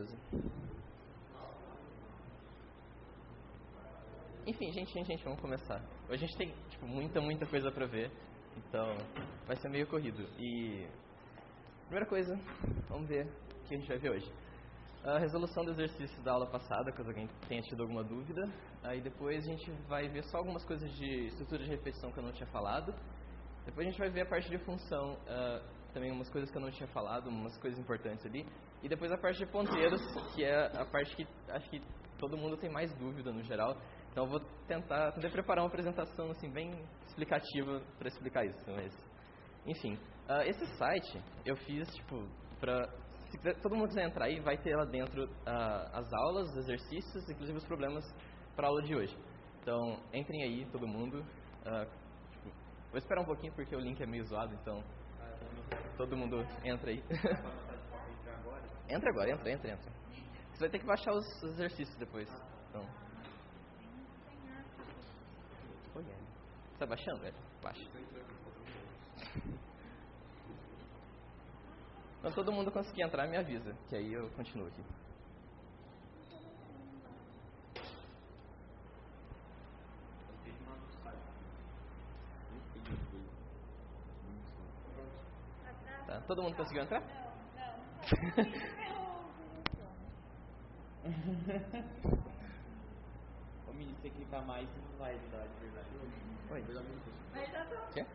beleza. Enfim, gente, vamos começar. Hoje a gente tem, tipo, muita coisa pra ver, então vai ser meio corrido. E primeira coisa, vamos ver o que a gente vai ver hoje. A resolução do exercício da aula passada, caso alguém tenha tido alguma dúvida. Aí depois a gente vai ver só algumas coisas de estrutura de repetição que eu não tinha falado. Depois a gente vai ver a parte de função, também umas coisas que eu não tinha falado, umas coisas importantes ali. E depois a parte de ponteiros, que é a parte que acho que todo mundo tem mais dúvida no geral. Então eu vou tentar preparar uma apresentação assim, bem explicativa para explicar isso. Mas, enfim, esse site eu fiz para... Se todo mundo quiser entrar aí, vai ter lá dentro as aulas, os exercícios, inclusive os problemas para a aula de hoje. Então, entrem aí, todo mundo. Vou esperar um pouquinho porque o link é meio zoado, então todo mundo entra aí. Entra agora, entra. Você vai ter que baixar os exercícios depois. Então. Você tá baixando, velho? Baixa. Quando todo mundo conseguir entrar, me avisa, que aí eu continuo aqui. Tá, todo mundo conseguiu entrar? Ô, menino, se você clicar mais, não vai dar de verdade. Oi. Quê?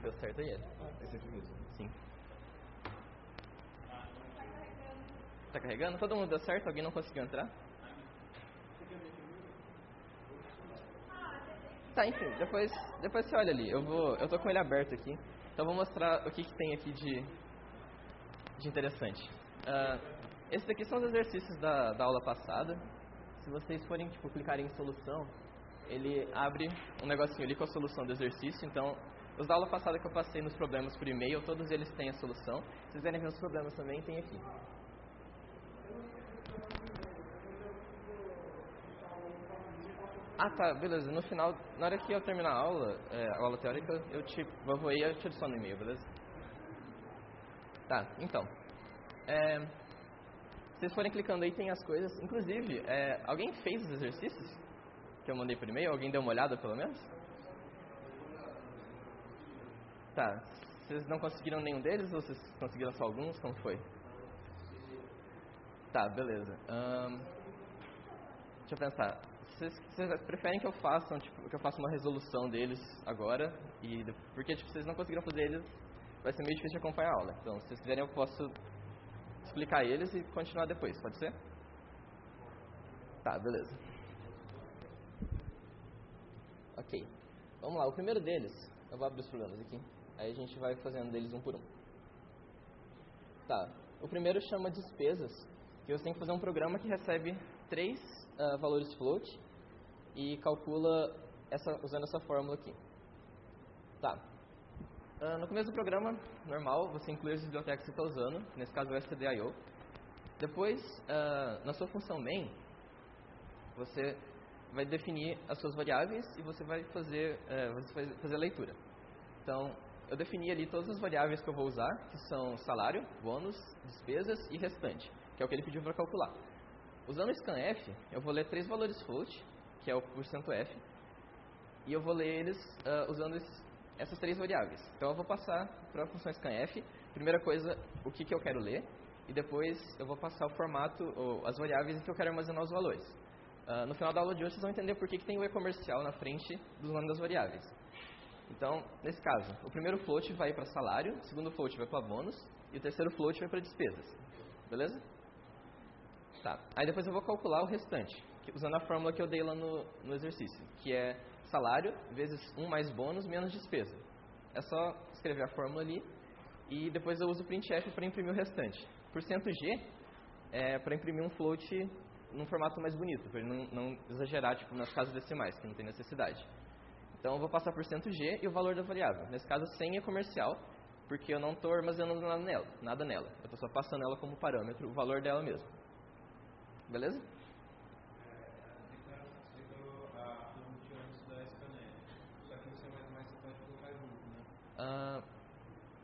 Deu certo aí, Esse aqui mesmo. Sim. Tá carregando? Todo mundo deu certo? Alguém não conseguiu entrar? Tá, enfim, depois você olha ali. Eu tô com ele aberto aqui. Então eu vou mostrar o que tem aqui de interessante. Esses aqui são os exercícios da aula passada. Se vocês forem clicarem em solução, ele abre um negocinho ali com a solução do exercício. Então, os da aula passada que eu passei nos problemas por e-mail, todos eles têm a solução. Se vocês quiserem ver os problemas também, tem aqui. Ah, tá, beleza. No final, na hora que eu terminar a aula teórica, eu vou aí e eu te adiciono no e-mail, beleza? Tá, então. Se vocês forem clicando aí, tem as coisas. Inclusive, alguém fez os exercícios que eu mandei por e-mail? Alguém deu uma olhada, pelo menos? Tá. Vocês não conseguiram nenhum deles ou vocês conseguiram só alguns? Como foi? Tá, beleza. Deixa eu pensar. Vocês preferem que eu faça uma resolução deles agora? Porque vocês não conseguiram fazer eles, vai ser meio difícil de acompanhar a aula. Então, se vocês quiserem, eu posso explicar eles e continuar depois, pode ser? Tá, beleza. Ok. Vamos lá, o primeiro deles, eu vou abrir os problemas aqui. Aí a gente vai fazendo deles um por um. Tá, o primeiro chama despesas, que você tem que fazer um programa que recebe 3 valores float e calcula usando essa fórmula aqui. Tá. No começo do programa, normal, você inclui as bibliotecas que você está usando, nesse caso o stdio. Depois, na sua função main, você vai definir as suas variáveis e você vai fazer a leitura. Então, eu defini ali todas as variáveis que eu vou usar, que são salário, bônus, despesas e restante, que é o que ele pediu para calcular. Usando o scanf, eu vou ler 3 valores float, que é o %f, e eu vou ler eles usando essas 3 variáveis. Então eu vou passar para a função scanf, primeira coisa, o que eu quero ler, e depois eu vou passar o formato, ou as variáveis em que eu quero armazenar os valores. No final da aula de hoje vocês vão entender por que tem o e-comercial na frente dos nomes das variáveis. Então, nesse caso, o primeiro float vai para salário, o segundo float vai para bônus, e o terceiro float vai para despesas. Beleza? Tá. Aí depois eu vou calcular o restante, usando a fórmula que eu dei lá no exercício, que é salário vezes 1 mais bônus menos despesa. É só escrever a fórmula ali e depois eu uso o printf para imprimir o restante. %g é para imprimir um float num formato mais bonito, para ele não exagerar nas casas decimais, que não tem necessidade. Então eu vou passar por %g e o valor da variável. Nesse caso, sem é comercial, porque eu não estou armazenando nada nela. Eu estou só passando ela como parâmetro, o valor dela mesmo. Beleza?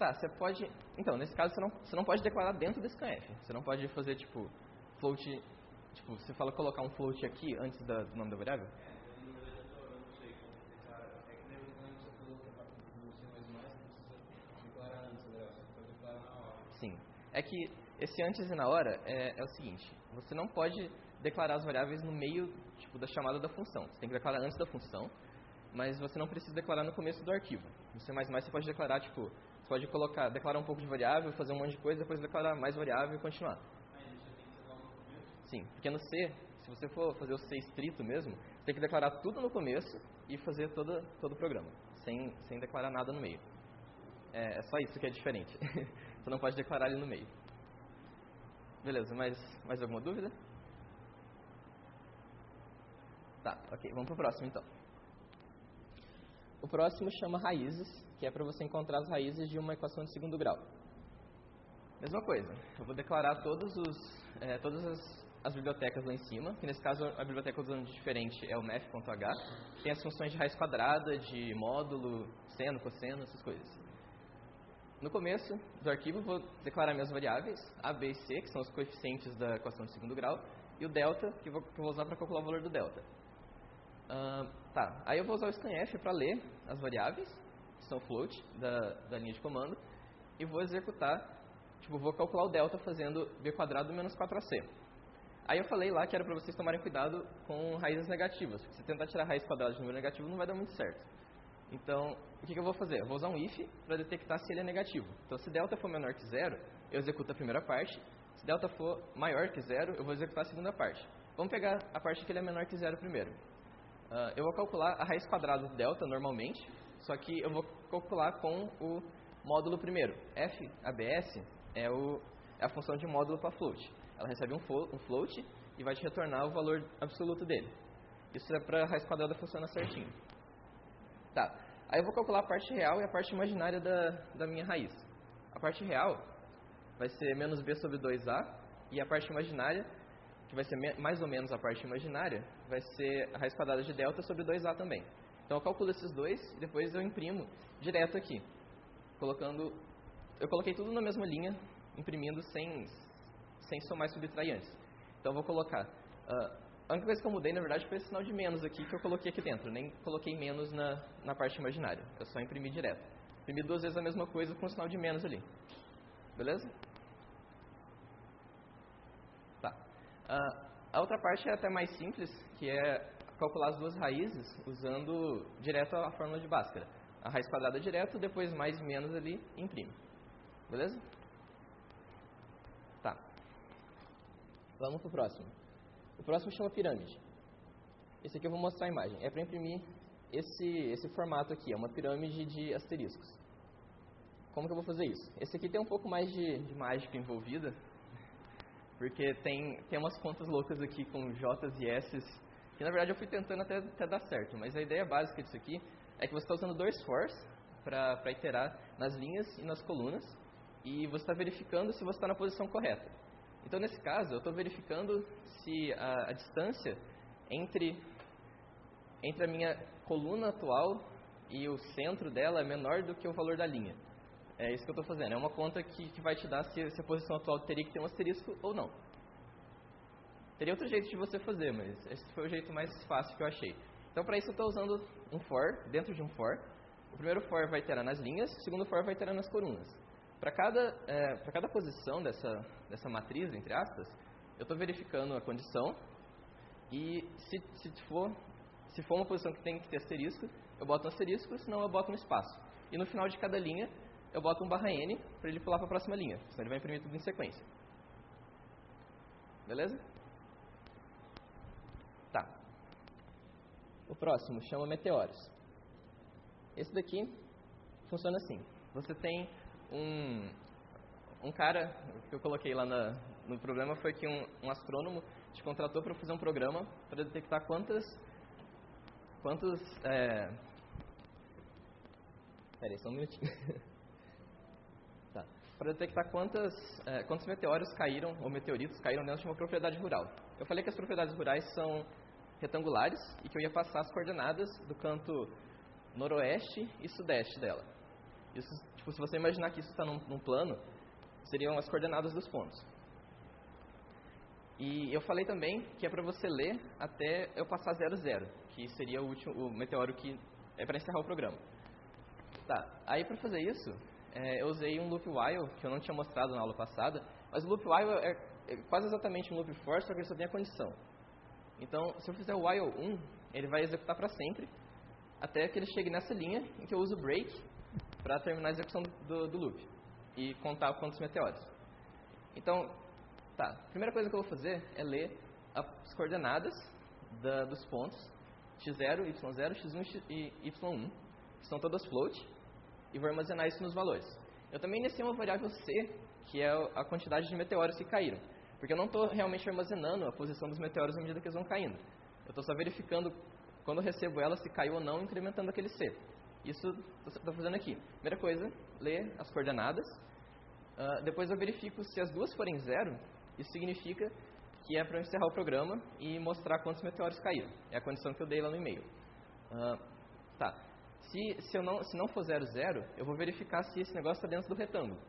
Tá, você pode... Então, nesse caso, você não pode declarar dentro do scanf. Você não pode fazer, tipo, float... Tipo, você fala colocar um float aqui antes do nome da variável? Sim. É que esse antes e na hora é o seguinte. Você não pode declarar as variáveis no meio, tipo, da chamada da função. Você tem que declarar antes da função, mas você não precisa declarar no começo do arquivo. No C++ você pode declarar, tipo... Você pode declarar um pouco de variável, fazer um monte de coisa, depois declarar mais variável e continuar. Sim, porque no C, se você for fazer o C estrito mesmo, você tem que declarar tudo no começo e fazer todo o programa, sem declarar nada no meio. É só isso que é diferente. Você não pode declarar ele no meio. Beleza, mais alguma dúvida? Tá, ok, vamos pro próximo então. O próximo chama raízes, que é para você encontrar as raízes de uma equação de segundo grau. Mesma coisa, eu vou declarar todas as bibliotecas lá em cima, que nesse caso a biblioteca usando de diferente é o math.h, tem as funções de raiz quadrada, de módulo, seno, cosseno, essas coisas. No começo do arquivo eu vou declarar minhas variáveis, a, b e c, que são os coeficientes da equação de segundo grau, e o delta, que eu vou usar para calcular o valor do delta. Aí eu vou usar o scanf para ler as variáveis, que são float, da linha de comando, e vou executar, vou calcular o delta fazendo b² menos 4ac. Aí eu falei lá que era para vocês tomarem cuidado com raízes negativas, porque se tentar tirar a raiz quadrada de número negativo não vai dar muito certo. Então, o que eu vou fazer? Eu vou usar um if para detectar se ele é negativo. Então, se delta for menor que zero, eu executo a primeira parte. Se delta for maior que zero, eu vou executar a segunda parte. Vamos pegar a parte que ele é menor que zero primeiro. Eu vou calcular a raiz quadrada do delta normalmente, só que eu vou calcular com o módulo primeiro. F, ABS, é a função de módulo para float. Ela recebe um float e vai te retornar o valor absoluto dele. Isso é para a raiz quadrada funcionar certinho. Tá, aí eu vou calcular a parte real e a parte imaginária da minha raiz. A parte real vai ser menos b sobre 2a, e a parte imaginária, que vai ser mais ou menos a parte imaginária, vai ser a raiz quadrada de delta sobre 2a também. Então eu calculo esses dois e depois eu imprimo direto aqui. Eu coloquei tudo na mesma linha, imprimindo sem somar e subtrair antes. Então eu vou colocar... A única coisa que eu mudei, na verdade, foi esse sinal de menos aqui que eu coloquei aqui dentro. Eu nem coloquei menos na parte imaginária. Eu só imprimi direto. Imprimi duas vezes a mesma coisa com o sinal de menos ali. Beleza? Tá. A outra parte é até mais simples, que é calcular as duas raízes usando direto a fórmula de Bhaskara. A raiz quadrada direto, depois mais menos ali, imprime. Beleza? Tá. Vamos pro próximo. O próximo chama pirâmide. Esse aqui eu vou mostrar a imagem. É para imprimir esse formato aqui. É uma pirâmide de asteriscos. Como que eu vou fazer isso? Esse aqui tem um pouco mais de mágica envolvida, porque tem umas contas loucas aqui com J's e S's, que na verdade eu fui tentando até dar certo, mas a ideia básica disso aqui é que você está usando dois fors para iterar nas linhas e nas colunas, e você está verificando se você está na posição correta. Então, nesse caso, eu estou verificando se a distância entre a minha coluna atual e o centro dela é menor do que o valor da linha. É isso que eu estou fazendo. É uma conta que vai te dar se a posição atual teria que ter um asterisco ou não. Teria outro jeito de você fazer, mas esse foi o jeito mais fácil que eu achei. Então, para isso, eu estou usando um for dentro de um for. O primeiro for vai iterar nas linhas, o segundo for vai iterar nas colunas. Para cada posição dessa matriz, entre aspas, eu estou verificando a condição e se for uma posição que tem que ter asterisco, eu boto um asterisco, senão eu boto um espaço. E no final de cada linha, eu boto um /n para ele pular para a próxima linha, senão ele vai imprimir tudo em sequência. Beleza? Tá. O próximo chama meteoros. Esse daqui funciona assim. Você tem um cara, o que eu coloquei lá no problema foi que um astrônomo te contratou para fazer um programa para detectar quantos peraí, só um minutinho. Tá. Para detectar quantos meteoros caíram, ou meteoritos caíram dentro de uma propriedade rural. Eu falei que as propriedades rurais são retangulares e que eu ia passar as coordenadas do canto noroeste e sudeste dela. Isso, Tipo, se você imaginar que isso está num plano, seriam as coordenadas dos pontos. E eu falei também que é para você ler até eu passar 0, 0, que seria o meteoro que é para encerrar o programa. Tá, aí para fazer isso, eu usei um loop while, que eu não tinha mostrado na aula passada, mas o loop while é quase exatamente um loop for, só que ele só tem a condição. Então, se eu fizer o while 1, ele vai executar para sempre, até que ele chegue nessa linha em que eu uso o break para terminar a execução do loop e contar quantos meteoros. Então, tá, a primeira coisa que eu vou fazer é ler as coordenadas dos pontos x0, y0, x1 e y1, que são todas float, e vou armazenar isso nos valores. Eu também iniciei uma variável c, que é a quantidade de meteoros que caíram, porque eu não estou realmente armazenando a posição dos meteoros à medida que eles vão caindo. Eu estou só verificando, quando eu recebo ela, se caiu ou não, incrementando aquele c. Isso eu estou fazendo aqui. Primeira coisa, ler as coordenadas. Depois eu verifico se as duas forem 0, isso significa que é para eu encerrar o programa e mostrar quantos meteoros caíram. É a condição que eu dei lá no e-mail. Tá. Se não for 0, 0, eu vou verificar se esse negócio está dentro do retângulo.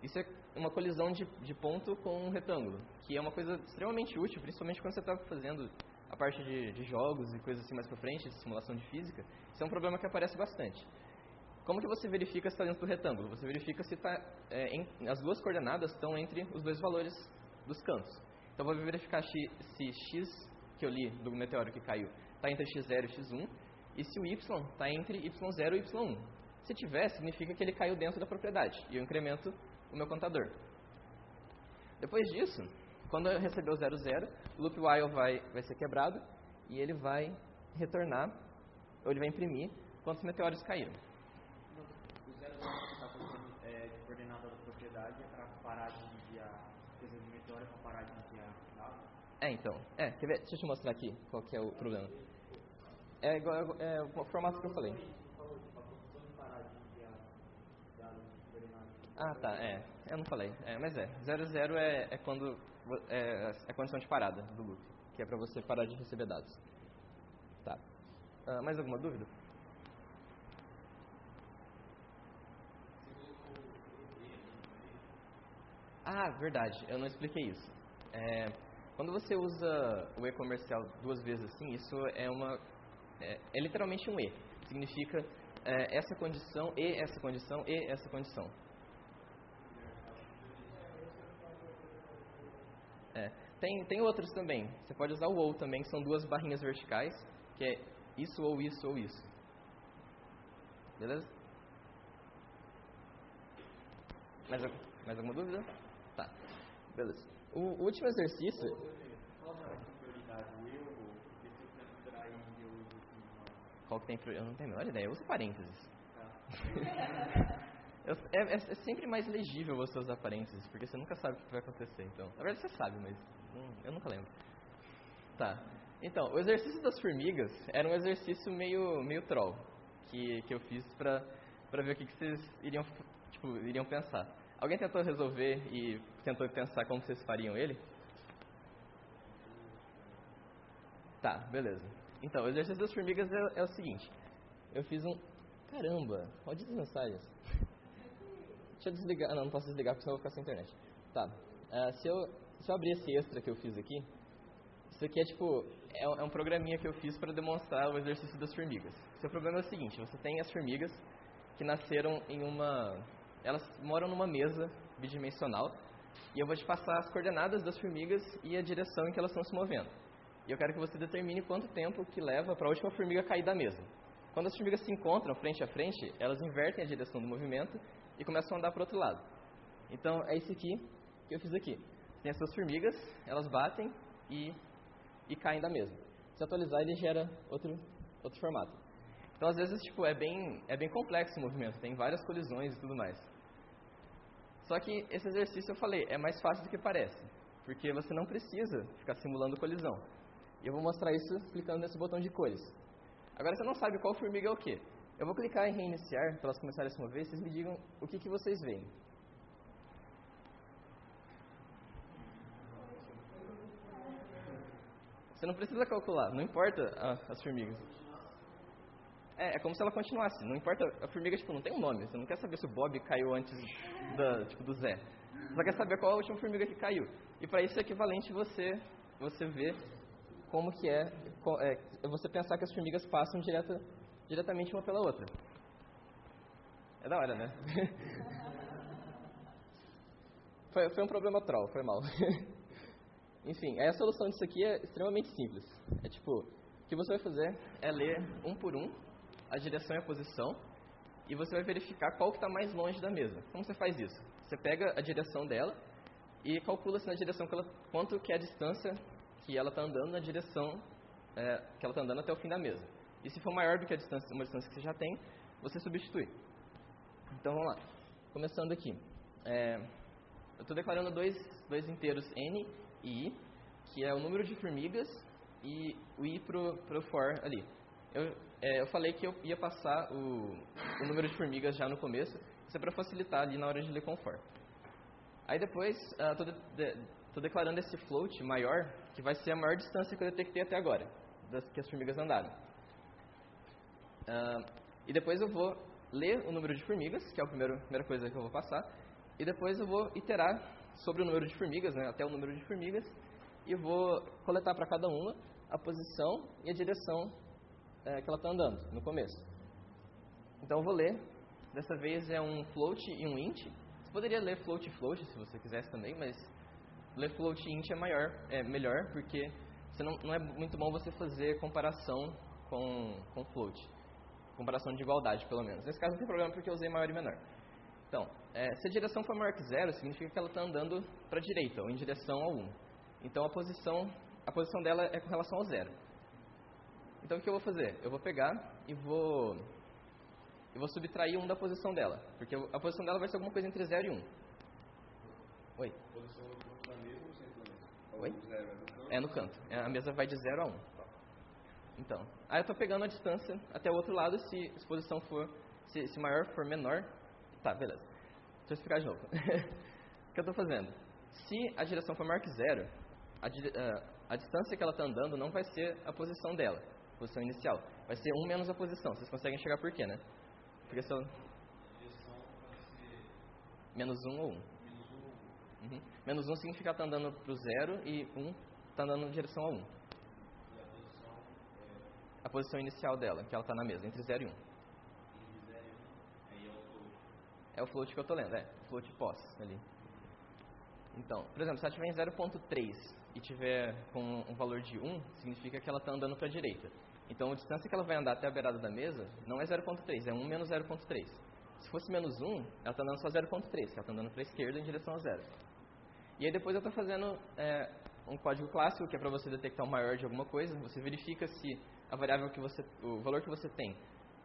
Isso é uma colisão de ponto com um retângulo, que é uma coisa extremamente útil, principalmente quando você está fazendo a parte de jogos e coisas assim mais pra frente, de simulação de física. Isso é um problema que aparece bastante. Como que você verifica se está dentro do retângulo? Você verifica se as duas coordenadas estão entre os dois valores dos cantos. Então, eu vou verificar se x que eu li do meteoro que caiu está entre x0 e x1, e se o y está entre y0 e y1. Se tiver, significa que ele caiu dentro da propriedade, e eu incremento o meu contador. Depois disso, quando eu receber o 0, 0, o loop while vai ser quebrado, e ele vai retornar, ou ele vai imprimir quantos meteoros caíram. O 0, 0 que está colocando de coordenada da propriedade é para parar de enviar, quer dizer, o meteoro é para parar de enviar dados? Então, quer ver? Deixa eu te mostrar aqui qual que é o problema. É o formato que eu falei. Ah, tá, eu não falei, mas 0, 0 é quando é a condição de parada do loop, que é para você parar de receber dados. Tá. Mais alguma dúvida? Ah, verdade, eu não expliquei isso. Quando você usa o e-comercial duas vezes assim, isso é literalmente um e. Significa essa condição, e essa condição, e essa condição. Tem outros também. Você pode usar o ou também, que são duas barrinhas verticais, que é isso ou isso ou isso. Beleza? Mais alguma dúvida? Tá. Beleza. O último exercício... Qual é a prioridade? O eu ou o se eu considerar eu uso assim? Qual que tem prioridade? Eu não tenho a menor ideia. Eu uso parênteses. Tá. É sempre mais legível você usar parênteses, porque você nunca sabe o que vai acontecer. Então, na verdade você sabe, mas eu nunca lembro. Tá. Então, o exercício das formigas era um exercício meio troll, que eu fiz pra ver o que vocês iriam pensar. Alguém tentou resolver e tentou pensar como vocês fariam ele? Tá, beleza. Então, o exercício das formigas é o seguinte. Eu fiz um... Caramba, olha as mensagens. Deixa eu desligar. Não posso desligar porque senão eu vou ficar sem internet. Tá. Se eu abrir esse extra que eu fiz aqui, isso aqui é um programinha que eu fiz para demonstrar o exercício das formigas. Seu problema é o seguinte, você tem as formigas que nasceram elas moram numa mesa bidimensional e eu vou te passar as coordenadas das formigas e a direção em que elas estão se movendo. E eu quero que você determine quanto tempo que leva para a última formiga cair da mesa. Quando as formigas se encontram frente a frente, elas invertem a direção do movimento e começam a andar para o outro lado. Então, é isso aqui que eu fiz aqui. Tem as suas formigas, elas batem e caem da mesa. Se atualizar, ele gera outro formato. Então, às vezes, é bem complexo o movimento, tem várias colisões e tudo mais. Só que esse exercício, eu falei, é mais fácil do que parece, porque você não precisa ficar simulando colisão. E eu vou mostrar isso clicando nesse botão de cores. Agora, você não sabe qual formiga é o quê. Eu vou clicar em reiniciar, para elas começarem a se mover, vocês me digam o que vocês veem. Você não precisa calcular, não importa as formigas. É como se ela continuasse. Não importa, a formiga, tipo, não tem um nome. Você não quer saber se o Bob caiu antes do Zé. Você só quer saber qual é a última formiga que caiu. E para isso é equivalente você ver como que é você pensar que as formigas passam diretamente uma pela outra. É da hora, né? Foi um problema troll, foi mal. Enfim, a solução disso aqui é extremamente simples. É tipo, o que você vai fazer é ler um por um a direção e a posição, e você vai verificar qual que está mais longe da mesa. Como você faz isso? Você pega a direção dela e calcula se na direção quanto que é a distância que ela está andando na direção que ela está andando até o fim da mesa. E se for maior do que uma distância que você já tem, você substitui. Então vamos lá. Começando aqui. Eu estou declarando dois inteiros n e i, que é o número de formigas e o i pro for ali. Eu falei que eu ia passar o número de formigas já no começo, isso é para facilitar ali na hora de ler com for. Aí depois, estou declarando esse float maior, que vai ser a maior distância que eu detectei até agora, que as formigas andaram. E depois eu vou ler o número de formigas, que é a primeira coisa que eu vou passar, e depois eu vou iterar sobre o número de formigas, né, até o número de formigas, e vou coletar para cada uma a posição e a direção que ela está andando no começo. Então eu vou ler, dessa vez é um float e um int. Você poderia ler float e float se você quisesse também, mas ler float e int é melhor, porque não é muito bom você fazer comparação com float. Comparação de igualdade, pelo menos. Nesse caso não tem problema porque eu usei maior e menor. Então, se a direção for maior que 0, significa que ela está andando para a direita, ou em direção ao 1. Então a posição dela é com relação ao 0. Então o que eu vou fazer? Eu vou pegar e vou subtrair 1 da posição dela, porque a posição dela vai ser alguma coisa entre 0 e 1. Oi? A posição no canto da mesa ou no centro da mesa? Oi? 0 é no canto? É no canto. A mesa vai de 0 a 1. Então, aí eu estou pegando a distância até o outro lado, se maior for menor. Tá, beleza. Deixa eu explicar de novo. O que eu estou fazendo? Se a direção for maior que 0, a distância que ela está andando não vai ser a posição dela, a posição inicial. Vai ser 1 menos a posição. Vocês conseguem enxergar por quê, né? Porque se eu... Direção vai ser... Menos 1 ou 1. Menos 1 ou 1. Uhum. Menos 1 significa que ela está andando para o 0 e 1 está andando em direção a 1. E a posição é... A posição inicial dela, que ela está na mesa, entre 0 e 1. Entre 0 e 1, aí é o float. É o float que eu estou lendo, o float pos ali. Então, por exemplo, se ela estiver em 0.3 e tiver com um valor de 1, significa que ela está andando para a direita. Então, a distância que ela vai andar até a beirada da mesa não é 0.3, é 1 menos 0.3. Se fosse menos 1, ela está andando só 0.3, que ela está andando para a esquerda em direção a 0. E aí depois eu estou fazendo um código clássico, que é para você detectar o maior de alguma coisa. Você verifica se a variável o valor que você tem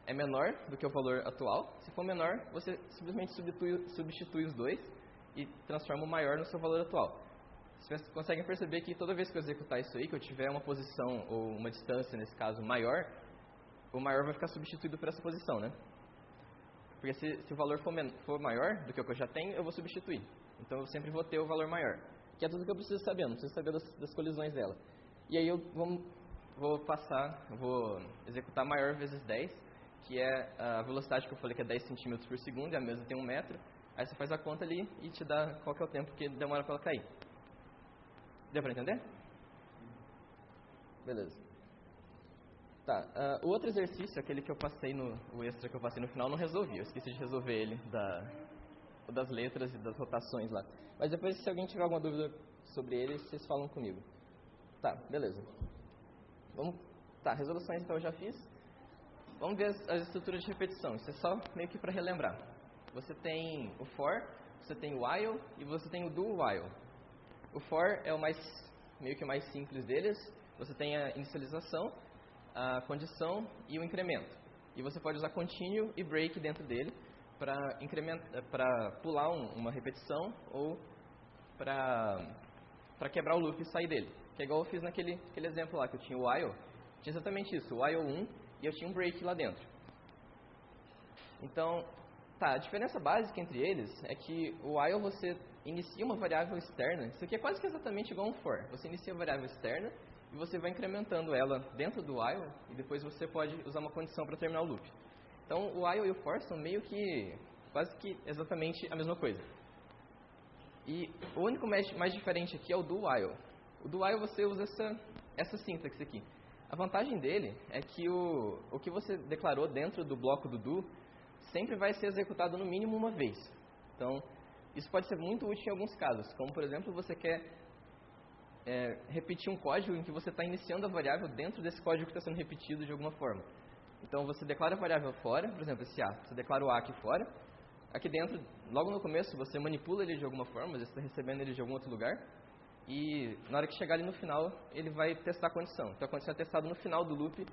é menor do que o valor atual. Se for menor, você simplesmente substitui os dois e transforma o maior no seu valor atual. Vocês conseguem perceber que toda vez que eu executar isso aí, que eu tiver uma posição ou uma distância, nesse caso, maior, o maior vai ficar substituído por essa posição, né? Porque se o valor for maior do que o que eu já tenho, eu vou substituir. Então eu sempre vou ter o valor maior. Que é tudo que eu preciso saber, não preciso saber das colisões dela. E aí eu vou executar maior vezes 10, que é a velocidade que eu falei que é 10 centímetros por segundo, e a mesa tem 1 metro. Aí você faz a conta ali e te dá qual que é o tempo que demora para ela cair. Deu para entender? Beleza. Tá, o outro exercício, aquele que eu passei o extra que eu passei no final, não resolvi. Eu esqueci de resolver ele, das letras e das rotações lá. Mas depois, se alguém tiver alguma dúvida sobre ele, vocês falam comigo. Tá, beleza. Resoluções então eu já fiz. Vamos ver as estruturas de repetição. Isso é só meio que para relembrar. Você tem o for, você tem o while e você tem o do while. O for é meio que o mais simples deles. Você tem a inicialização, a condição e o incremento. E você pode usar continue e break dentro dele para pular uma repetição ou para quebrar o loop e sair dele. Que é igual eu fiz naquele exemplo lá, que eu tinha o while. Tinha exatamente isso, o while 1 e eu tinha um break lá dentro. Então, a diferença básica entre eles é que o while você inicia uma variável externa. Isso aqui é quase que exatamente igual a um for. Você inicia a variável externa e você vai incrementando ela dentro do while, e depois você pode usar uma condição para terminar o loop. Então, o while e o for são meio que, quase que exatamente a mesma coisa. E o único mais diferente aqui é o do while. O do while você usa essa sintaxe aqui. A vantagem dele é que o que você declarou dentro do bloco do do sempre vai ser executado no mínimo uma vez. Então, isso pode ser muito útil em alguns casos, como por exemplo, você quer repetir um código em que você está iniciando a variável dentro desse código que está sendo repetido de alguma forma. Então, você declara a variável fora, por exemplo, esse A, você declara o A aqui fora. Aqui dentro, logo no começo, você manipula ele de alguma forma, você está recebendo ele de algum outro lugar. E na hora que chegar ali no final, ele vai testar a condição. Então, a condição é testada no final do loop,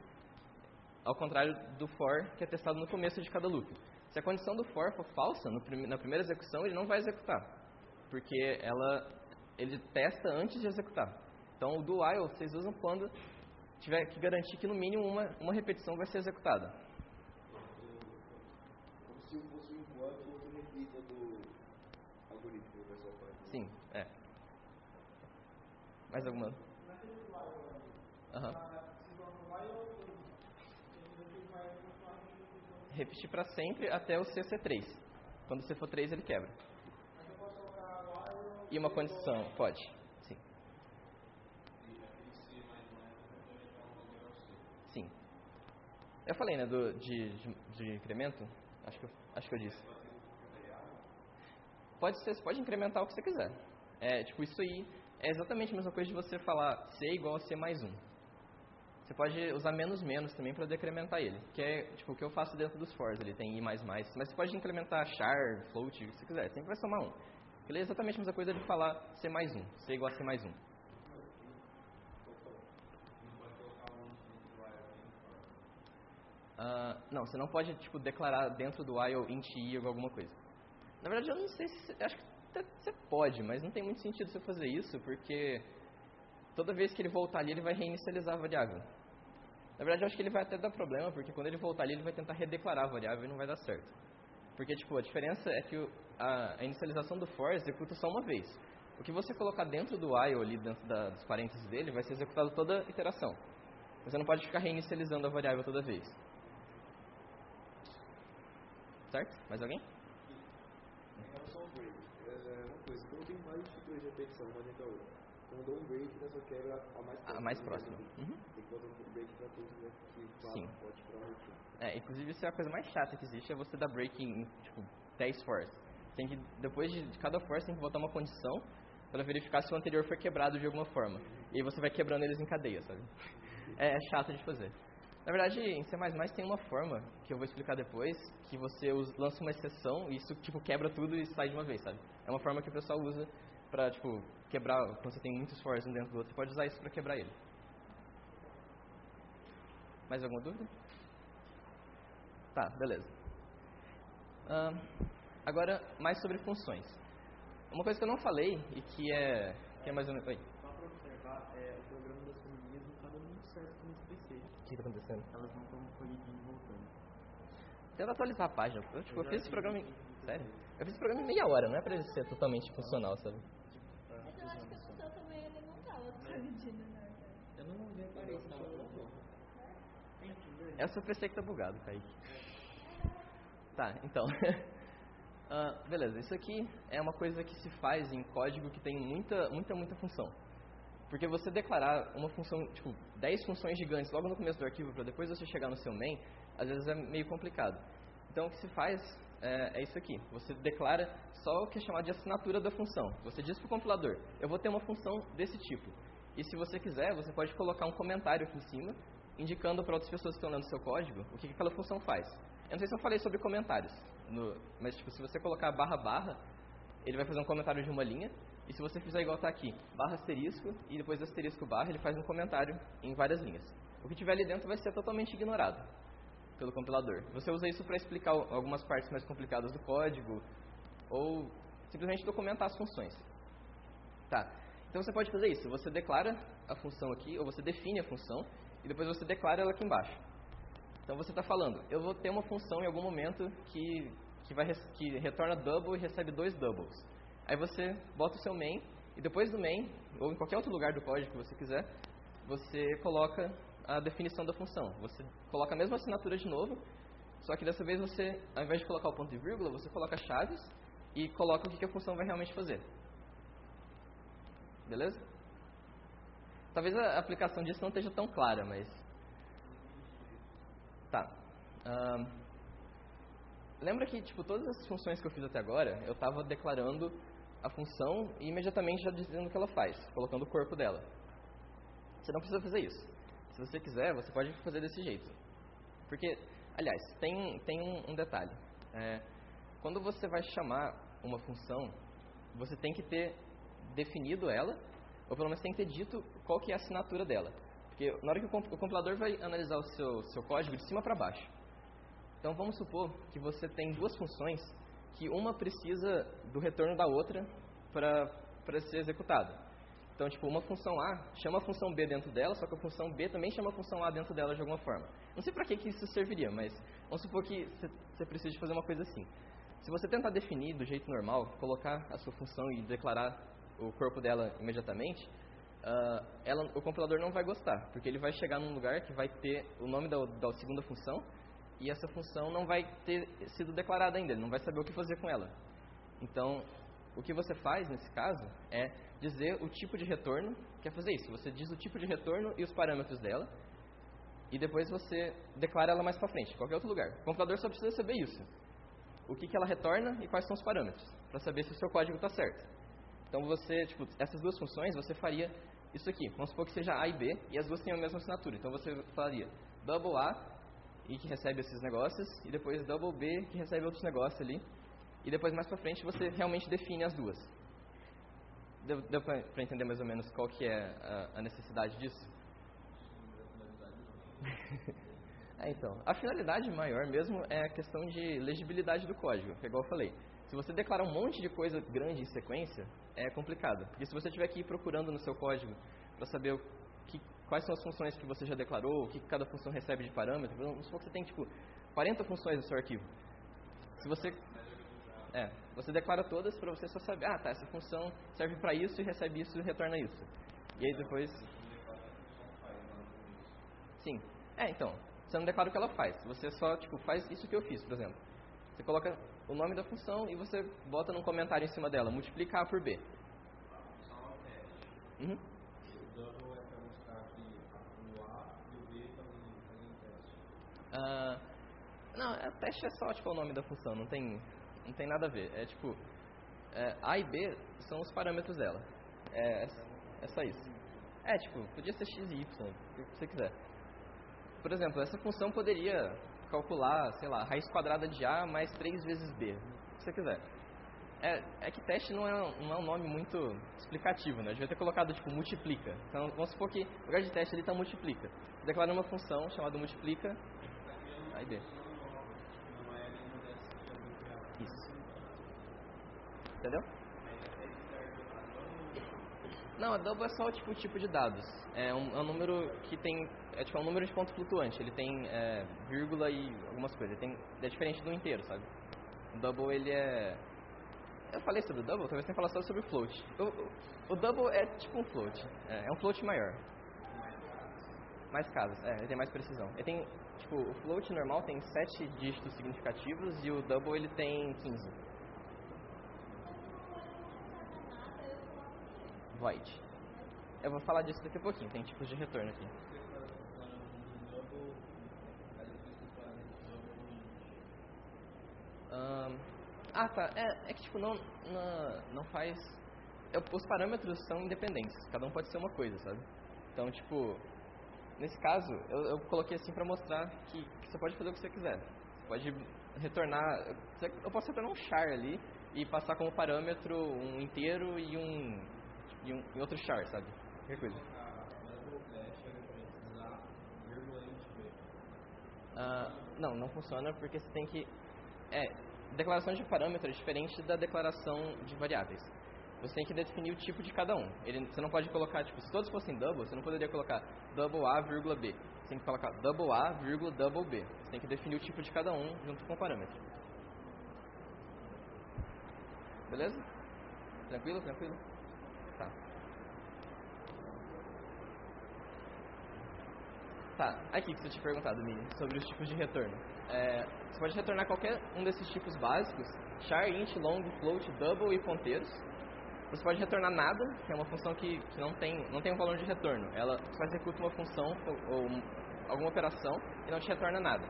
ao contrário do for, que é testado no começo de cada loop. Se a condição do for for falsa, na primeira execução, ele não vai executar, porque ele testa antes de executar. Então, o do while vocês usam quando tiver que garantir que no mínimo uma repetição vai ser executada. Como se fosse um enquanto o outro repita do algoritmo que o pessoal faz. Sim, é. Mais alguma? Aham. Repetir para sempre até o CC3. Quando você for 3, ele quebra. E uma condição, pode. Sim. Sim. Eu falei, né, de incremento? Acho que eu disse. Você pode incrementar o que você quiser. Tipo, isso aí é exatamente a mesma coisa de você falar C igual a C mais 1. Você pode usar menos também para decrementar ele, que é tipo o que eu faço dentro dos fors, ele tem I++, mas você pode incrementar char, float, o que você quiser, sempre vai somar 1. Ele é exatamente a mesma coisa de falar C mais 1, C igual a C mais 1. Não, você não pode tipo, declarar dentro do while int i ou alguma coisa. Na verdade, eu não sei se... Acho que até você pode, mas não tem muito sentido você fazer isso, porque toda vez que ele voltar ali, ele vai reinicializar a variável. Na verdade, eu acho que ele vai até dar problema, porque quando ele voltar ali, ele vai tentar redeclarar a variável e não vai dar certo. Porque, tipo, a diferença é que a inicialização do for executa só uma vez. O que você colocar dentro do while, ali dentro dos parênteses dele, vai ser executado toda iteração. Você não pode ficar reinicializando a variável toda vez. Certo? Mais alguém? Em relação ao break, uma coisa, então tem vários tipos de repetição, uma dentro da outra. Então eu dou um break nessa quebra a mais próxima. Uhum. Tem que botar um break para tudo, né? Sim. Pode para o último. Inclusive isso é a coisa mais chata que existe, é você dar break em, tipo, 10 fors. Tem que, depois de cada for, você tem que botar uma condição para verificar se o anterior foi quebrado de alguma forma. E aí você vai quebrando eles em cadeia, sabe? É chato de fazer. Na verdade, em C++ tem uma forma, que eu vou explicar depois, que você lança uma exceção e isso, tipo, quebra tudo e sai de uma vez, sabe? É uma forma que o pessoal usa pra, tipo, quebrar, quando você tem muitos fors um dentro do outro, você pode usar isso pra quebrar ele. Mais alguma dúvida? Tá, beleza. Agora, mais sobre funções. Uma coisa que eu não falei e que é mais ou menos... Oi. Só para observar, o programa das formiguinhas não está dando muito certo com esse PC. O que está acontecendo? Elas não estão colidindo e voltando. Tenta atualizar a página. Eu fiz esse programa... Sério? Eu fiz esse programa em meia hora, não é pra ele ser totalmente funcional, sabe? Mas eu acho que o seu também ele não estava colidindo, na verdade. Eu não reparei se estava bom. É o seu PC que tá bugado, Kaique. Tá, então... beleza, isso aqui é uma coisa que se faz em código que tem muita função. Porque você declarar uma função, tipo, 10 funções gigantes logo no começo do arquivo para depois você chegar no seu main, às vezes é meio complicado. Então o que se faz é isso aqui. Você declara só o que é chamado de assinatura da função. Você diz para o compilador, eu vou ter uma função desse tipo. E se você quiser, você pode colocar um comentário aqui em cima, indicando para outras pessoas que estão lendo seu código o que aquela função faz. Eu não sei se eu falei sobre comentários, mas tipo, se você colocar //, ele vai fazer um comentário de uma linha, e se você fizer igual está aqui, /*, e depois asterisco barra, ele faz um comentário em várias linhas. O que tiver ali dentro vai ser totalmente ignorado pelo compilador. Você usa isso para explicar algumas partes mais complicadas do código, ou simplesmente documentar as funções. Tá, então você pode fazer isso, você declara a função aqui, ou você define a função, e depois você declara ela aqui embaixo. Então você está falando, eu vou ter uma função em algum momento que retorna double e recebe 2 doubles. Aí você bota o seu main, e depois do main, ou em qualquer outro lugar do código que você quiser, você coloca a definição da função. Você coloca a mesma assinatura de novo, só que dessa vez você, ao invés de colocar o ponto e vírgula, você coloca chaves e coloca o que a função vai realmente fazer. Beleza? Talvez a aplicação disso não esteja tão clara, mas... Tá. Lembra que, tipo, todas as funções que eu fiz até agora, eu estava declarando a função e imediatamente já dizendo o que ela faz, colocando o corpo dela. Você não precisa fazer isso. Se você quiser, você pode fazer desse jeito. Porque, aliás, tem um detalhe. Quando você vai chamar uma função, você tem que ter definido ela, ou pelo menos tem que ter dito qual que é a assinatura dela. Porque na hora que o compilador vai analisar o seu código de cima para baixo. Então vamos supor que você tem duas funções que uma precisa do retorno da outra para ser executada. Então, tipo, uma função A chama a função B dentro dela, só que a função B também chama a função A dentro dela de alguma forma. Não sei para que isso serviria, mas vamos supor que você precisa de fazer uma coisa assim. Se você tentar definir do jeito normal, colocar a sua função e declarar o corpo dela imediatamente, o compilador não vai gostar, porque ele vai chegar num lugar que vai ter o nome da segunda função e essa função não vai ter sido declarada ainda, ele não vai saber o que fazer com ela. Então, o que você faz nesse caso é dizer o tipo de retorno, quer fazer isso, você diz o tipo de retorno e os parâmetros dela, e depois você declara ela mais pra frente, em qualquer outro lugar. O compilador só precisa saber isso, o que ela retorna e quais são os parâmetros, para saber se o seu código está certo. Então você, tipo, essas duas funções, você faria isso aqui, vamos supor que seja A e B, e as duas têm a mesma assinatura, então você faria double A, e que recebe esses negócios, e depois double B, que recebe outros negócios ali, e depois mais pra frente você realmente define as duas. Deu pra entender mais ou menos qual que é a necessidade disso? Então, a finalidade maior mesmo é a questão de legibilidade do código, que é igual eu falei. Se você declarar um monte de coisa grande em sequência, é complicado. Porque se você estiver aqui procurando no seu código para saber quais são as funções que você já declarou, o que cada função recebe de parâmetro, vamos supor que você tem, tipo, 40 funções no seu arquivo. Se você... você declara todas para você só saber, tá, essa função serve para isso e recebe isso e retorna isso. E aí depois... Sim. Então, você não declara o que ela faz. Você só, tipo, faz isso que eu fiz, por exemplo. Você coloca o nome da função e você bota num comentário em cima dela, multiplica A por B. Uhum. Não, a teste é só tipo o nome da função, não tem nada a ver. É tipo, A e B são os parâmetros dela. É só isso. Tipo, podia ser x e y, o que você quiser. Por exemplo, essa função poderia calcular, sei lá, raiz quadrada de A mais 3 vezes B, o que você quiser. É que teste não é um nome muito explicativo, né? Eu devia ter colocado, tipo, multiplica. Então, vamos supor que no lugar de teste ele está multiplica. Declara uma função chamada multiplica A e B. Isso. Entendeu? Não, a double é só o tipo de dados. É um número que tem... É um número de ponto flutuante. Ele tem vírgula e algumas coisas. É diferente do inteiro, sabe? O double, ele é... Eu falei sobre o double, talvez tenha falado só sobre o float. O double é tipo um float. É um float maior. Mais casas, ele tem mais precisão. Ele tem, tipo, o float normal tem 7 dígitos significativos e o double ele tem 15. Void. Eu vou falar disso daqui a pouquinho, tem tipos de retorno aqui. Tá. É que tipo, não faz... Os parâmetros são independentes, cada um pode ser uma coisa, sabe? Então, tipo, nesse caso, eu coloquei assim pra mostrar que você pode fazer o que você quiser. Você pode retornar... Eu posso retornar um char ali e passar como parâmetro um inteiro e outro char, sabe? Qualquer coisa. Não funciona porque você tem que... Declaração de parâmetro é diferente da declaração de variáveis. Você tem que definir o tipo de cada um. Você não pode colocar, tipo, se todos fossem double, você não poderia colocar double A, vírgula B. Você tem que colocar double A, vírgula double B. Você tem que definir o tipo de cada um junto com o parâmetro. Beleza? Tranquilo? Tá. Tá, aqui que você tinha perguntado, Mini, sobre os tipos de retorno. Você pode retornar qualquer um desses tipos básicos: char, int, long, float, double e ponteiros. Você pode retornar nada, que é uma função que não tem um valor de retorno. Ela só executa uma função ou alguma operação e não te retorna nada.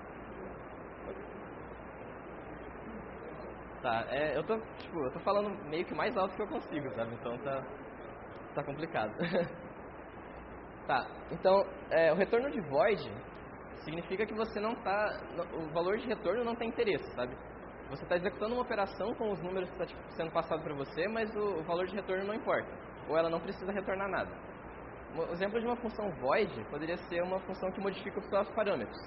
Tá, eu tô falando meio que mais alto que eu consigo, sabe? Então tá complicado. Tá, então o retorno de void significa que você não tá, o valor de retorno não tem interesse, sabe? Você está executando uma operação com os números que está sendo passado para você, mas o valor de retorno não importa, ou ela não precisa retornar nada. Um exemplo de uma função void poderia ser uma função que modifica os seus parâmetros,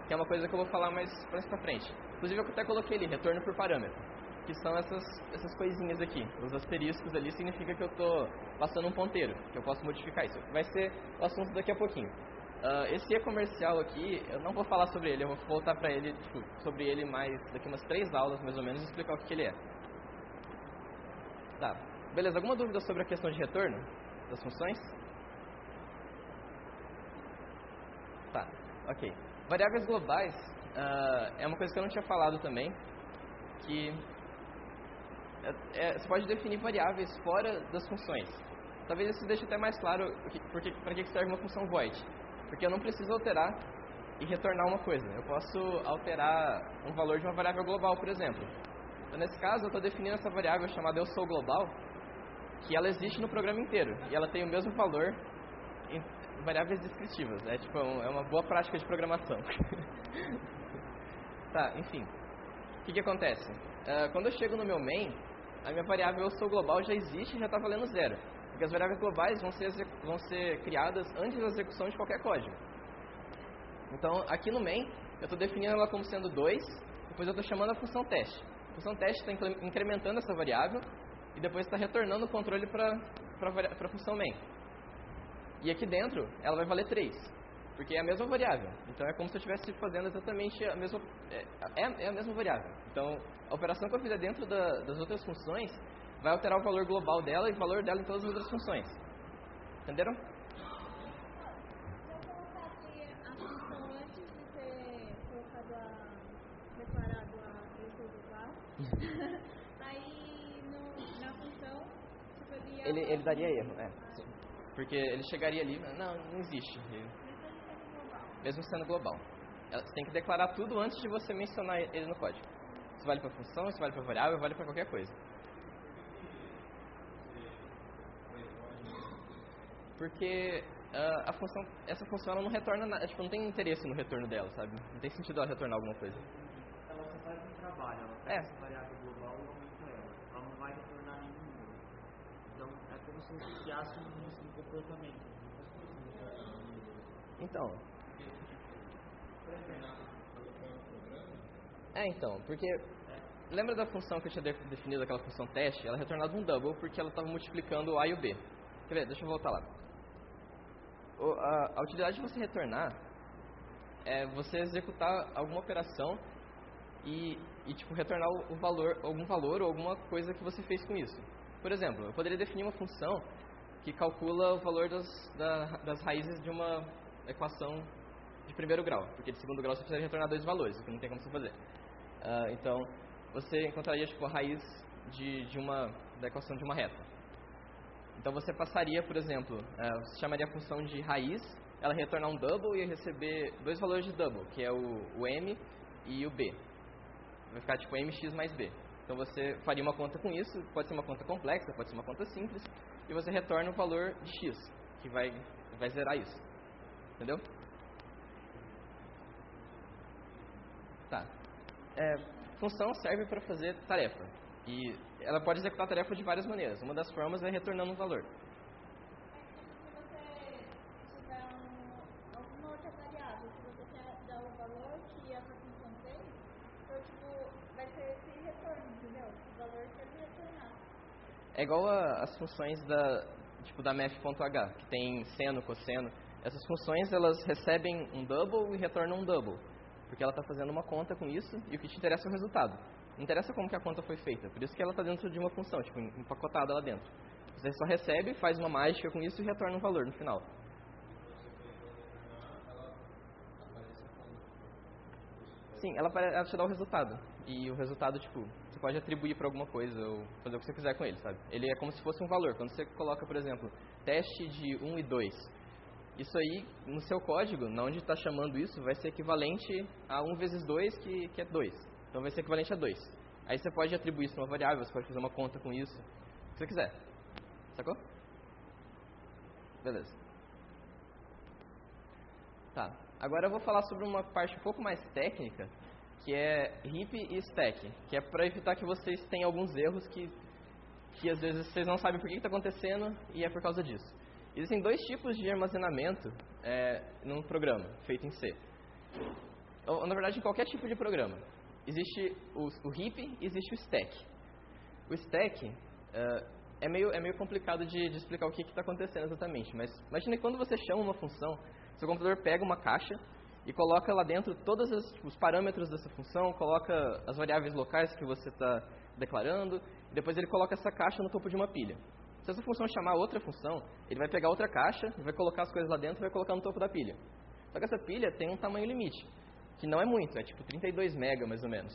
que é uma coisa que eu vou falar mais para frente. Inclusive eu até coloquei ali, retorno por parâmetro, que são essas coisinhas aqui. Os asteriscos ali significa que eu estou passando um ponteiro, que eu posso modificar isso. Vai ser o assunto daqui a pouquinho. Esse e-comercial aqui, eu não vou falar sobre ele, eu vou voltar para ele, sobre ele mais daqui umas 3 aulas, mais ou menos, e explicar o que ele é. Tá, beleza, alguma dúvida sobre a questão de retorno das funções? Tá, ok. Variáveis globais é uma coisa que eu não tinha falado também, que você pode definir variáveis fora das funções. Talvez isso deixe até mais claro para que serve uma função void. Porque eu não preciso alterar e retornar uma coisa. Eu posso alterar um valor de uma variável global, por exemplo. Então, nesse caso, eu estou definindo essa variável chamada eu sou global, que ela existe no programa inteiro. E ela tem o mesmo valor em variáveis descritivas. É uma boa prática de programação. Tá, enfim. O que acontece? Quando eu chego no meu main, a minha variável eu sou global já existe e já está valendo 0. Porque as variáveis globais vão ser criadas antes da execução de qualquer código. Então, aqui no main, eu estou definindo ela como sendo 2, depois eu estou chamando a função teste. A função teste está incrementando essa variável e depois está retornando o controle para a função main. E aqui dentro, ela vai valer 3, porque é a mesma variável. Então, é como se eu estivesse fazendo exatamente a mesma... É a mesma variável. Então, a operação que eu fizer dentro das outras funções vai alterar o valor global dela e o valor dela em todas as outras funções. Entenderam? Se eu colocasse a função antes de ter colocado declarado a eu sou global, aí na função, ele daria erro, porque ele chegaria ali, não existe, mesmo sendo global. Você tem que declarar tudo antes de você mencionar ele no código. Isso vale para função, isso vale para variável, vale para qualquer coisa. Porque essa função ela não retorna nada, não tem interesse no retorno dela, sabe? Não tem sentido ela retornar alguma coisa. Ela só faz um trabalho, ela pega essa variável global e aumenta ela. Ela não vai retornar nenhum número. Então, é como se você criasse um comportamento. Então. Porque... Lembra da função que eu tinha definido, aquela função teste? Ela retornava um double porque ela estava multiplicando o A e o B. Quer ver? Deixa eu voltar lá. A utilidade de você retornar é você executar alguma operação e retornar algum valor ou alguma coisa que você fez com isso. Por exemplo, eu poderia definir uma função que calcula o valor das raízes de uma equação de primeiro grau, porque de segundo grau você precisa retornar 2 valores, o que não tem como você fazer. Então, você encontraria a raiz da equação de uma reta. Então você passaria, por exemplo, você chamaria a função de raiz, ela retornar um double e receber 2 valores de double, que é o m e o b. Vai ficar tipo mx mais b. Então você faria uma conta com isso, pode ser uma conta complexa, pode ser uma conta simples, e você retorna o valor de x, que vai zerar isso. Entendeu? Tá. Função serve para fazer tarefa. E ela pode executar a tarefa de várias maneiras. Uma das formas é retornando um valor. Se você tiver alguma outra variável, se você quer dar o valor que essa função tem, então vai ser esse retorno, entendeu? O valor que ele retornar. É igual as funções da math.h, que tem seno, cosseno. Essas funções, elas recebem um double e retornam um double. Porque ela está fazendo uma conta com isso e o que te interessa é o resultado. Não interessa como que a conta foi feita, por isso que ela está dentro de uma função, empacotada lá dentro. Você só recebe, faz uma mágica com isso e retorna um valor no final. Sim, ela te dá o resultado. E o resultado, tipo, você pode atribuir para alguma coisa ou fazer o que você quiser com ele, sabe? Ele é como se fosse um valor. Quando você coloca, por exemplo, teste de 1 e 2, isso aí, no seu código, onde está chamando isso, vai ser equivalente a 1 vezes 2, que é 2. Então vai ser equivalente a 2. Aí você pode atribuir isso para uma variável, você pode fazer uma conta com isso, o que você quiser. Sacou? Beleza. Tá. Agora eu vou falar sobre uma parte um pouco mais técnica, que é heap e stack, que é para evitar que vocês tenham alguns erros que às vezes vocês não sabem por que está acontecendo e é por causa disso. Existem dois tipos de armazenamento num programa feito em C. Ou, na verdade, em qualquer tipo de programa. Existe o heap e existe o stack. O stack é meio complicado de explicar o que está acontecendo exatamente, mas imagine que quando você chama uma função, seu computador pega uma caixa e coloca lá dentro todos os parâmetros dessa função, coloca as variáveis locais que você está declarando, e depois ele coloca essa caixa no topo de uma pilha. Se essa função chamar outra função, ele vai pegar outra caixa, vai colocar as coisas lá dentro e vai colocar no topo da pilha. Só que essa pilha tem um tamanho limite, que não é muito, é tipo 32 MB mais ou menos.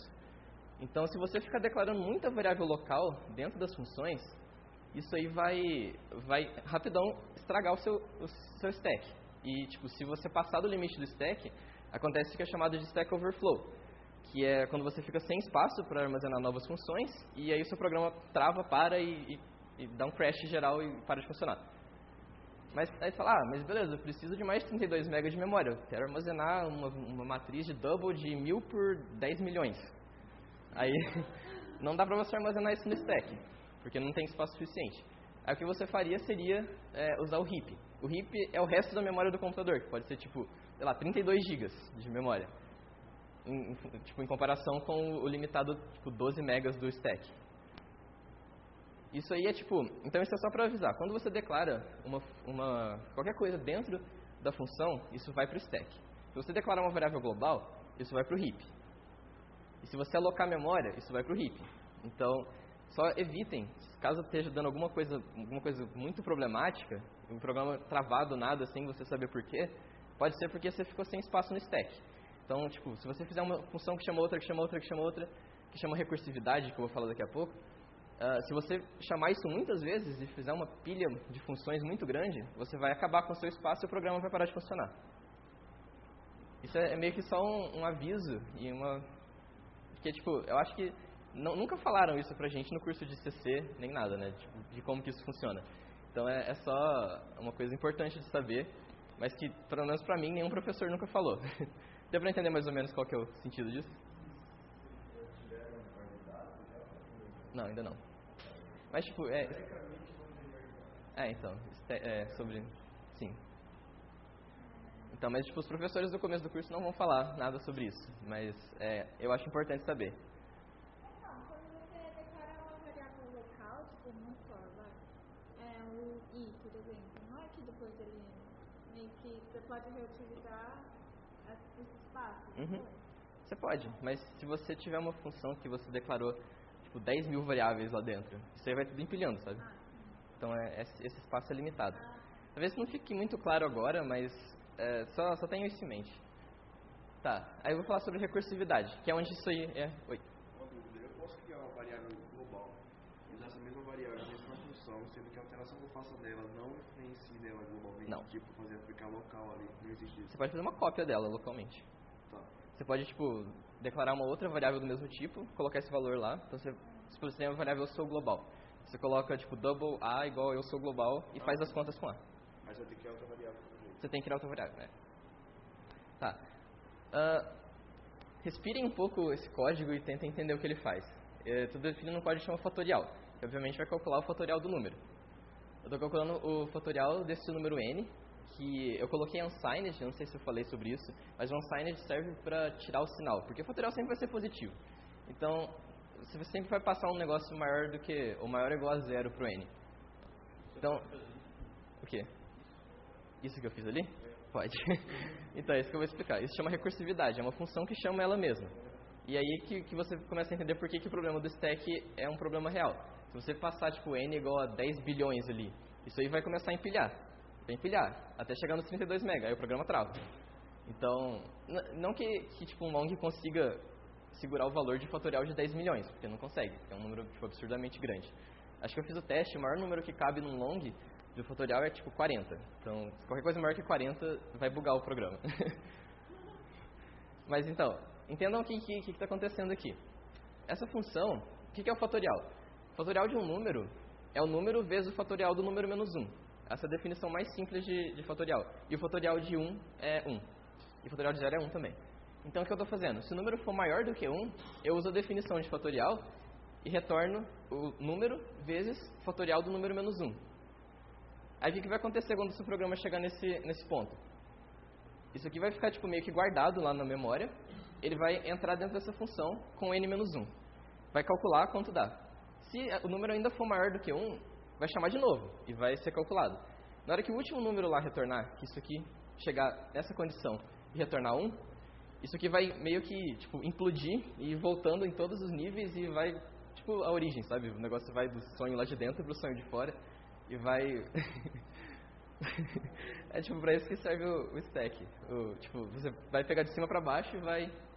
Então, se você ficar declarando muita variável local dentro das funções, isso aí vai rapidão estragar o seu stack. E, tipo, se você passar do limite do stack, acontece o que é chamado de stack overflow, que é quando você fica sem espaço para armazenar novas funções, e aí o seu programa trava, para e dá um crash geral e para de funcionar. Mas aí você fala, mas beleza, eu preciso de mais de 32 MB de memória, eu quero armazenar uma matriz de double de 1000 por 10 milhões. Aí não dá para você armazenar isso no stack, porque não tem espaço suficiente. Aí o que você faria seria usar o heap. O heap é o resto da memória do computador, que pode ser tipo, sei lá, 32 GB de memória, em comparação com o limitado tipo 12 megas do stack. Isso aí é tipo, então isso é só para avisar. Quando você declara qualquer coisa dentro da função, isso vai para o stack. Se você declarar uma variável global, isso vai para o heap. E se você alocar memória, isso vai para o heap. Então, só evitem, caso esteja dando alguma coisa muito problemática, um programa travado, nada, sem você saber por quê, pode ser porque você ficou sem espaço no stack. Então, tipo, se você fizer uma função que chama outra, que chama outra, que chama outra, que chama recursividade, que eu vou falar daqui a pouco, se você chamar isso muitas vezes e fizer uma pilha de funções muito grande, você vai acabar com o seu espaço e o programa vai parar de funcionar. Isso é meio que só um aviso e porque, tipo, eu acho que nunca falaram isso pra gente no curso de CC, nem nada, né? Tipo, de como que isso funciona. Então é só uma coisa importante de saber, mas que, pelo menos pra mim, nenhum professor nunca falou. Deu pra entender mais ou menos qual que é o sentido disso? Não, ainda não. Mas, tipo, então, sobre... Sim. Então, mas, tipo, os professores do começo do curso não vão falar nada sobre isso, mas eu acho importante saber. Quando você declara uma variável local, tipo, uma só, o i, por exemplo, não é que depois ele meio que você pode reutilizar esse espaço? Uhum. Você pode, mas se você tiver uma função que você declarou, tipo, 10 mil variáveis lá dentro, isso aí vai tudo empilhando, sabe? Então, esse espaço é limitado. Talvez não fique muito claro agora, mas só tenha isso em mente. Tá, aí eu vou falar sobre recursividade, que é onde isso aí é... Oi. Uma dúvida, eu posso criar uma variável global e usar essa mesma variável na mesma função, sendo que a alteração que eu faça nela não influencie nela globalmente? Não. Tipo, fazer aplicar local ali, não existe isso. Você pode fazer uma cópia dela localmente. Tá. Você pode, tipo, declarar uma outra variável do mesmo tipo, colocar esse valor lá. Então, se você tem uma variável eu sou global, você coloca, tipo, double A igual eu sou global e faz as contas com A. Mas eu tenho que criar outra variável também. Você tem que criar outra variável, né? Tá. Respirem um pouco esse código e tentem entender o que ele faz. Estou definindo um código que chama fatorial, que obviamente vai calcular o fatorial do número. Eu estou calculando o fatorial desse número n, que eu coloquei unsigned, eu não sei se eu falei sobre isso, mas o unsigned serve para tirar o sinal, porque o fatorial sempre vai ser positivo. Então, você sempre vai passar um negócio maior do que, ou maior ou igual a zero para o n. Então, o quê? Isso que eu fiz ali? Pode. Então, é isso que eu vou explicar. Isso chama recursividade, é uma função que chama ela mesma. E aí que você começa a entender por que o problema do stack é um problema real. Se você passar, tipo, n igual a 10 bilhões ali, isso aí vai começar a empilhar. Vai empilhar, até chegar nos 32 MB, aí o programa trava. Então, não que tipo, um long consiga segurar o valor de fatorial de 10 milhões, porque não consegue, é um número tipo, absurdamente grande. Acho que eu fiz o teste, o maior número que cabe num long do fatorial é tipo 40. Então, qualquer coisa maior que 40 vai bugar o programa. Mas então, entendam o que está acontecendo aqui. Essa função, o que é o fatorial? O fatorial de um número é o número vezes o fatorial do número menos 1. Essa é a definição mais simples de fatorial. E o fatorial de 1 é 1. E o fatorial de 0 é 1 também. Então, o que eu estou fazendo? Se o número for maior do que 1, eu uso a definição de fatorial e retorno o número vezes o fatorial do número menos 1. Aí, o que vai acontecer quando o seu programa chegar nesse ponto? Isso aqui vai ficar tipo, meio que guardado lá na memória. Ele vai entrar dentro dessa função com n menos 1. Vai calcular quanto dá. Se o número ainda for maior do que 1, vai chamar de novo e vai ser calculado. Na hora que o último número lá retornar, que isso aqui chegar nessa condição e retornar 1, isso aqui vai meio que tipo, implodir e ir voltando em todos os níveis e vai, tipo, a origem, sabe? O negócio vai do sonho lá de dentro pro sonho de fora e vai... É tipo pra isso que serve o stack. Tipo, você vai pegar de cima pra baixo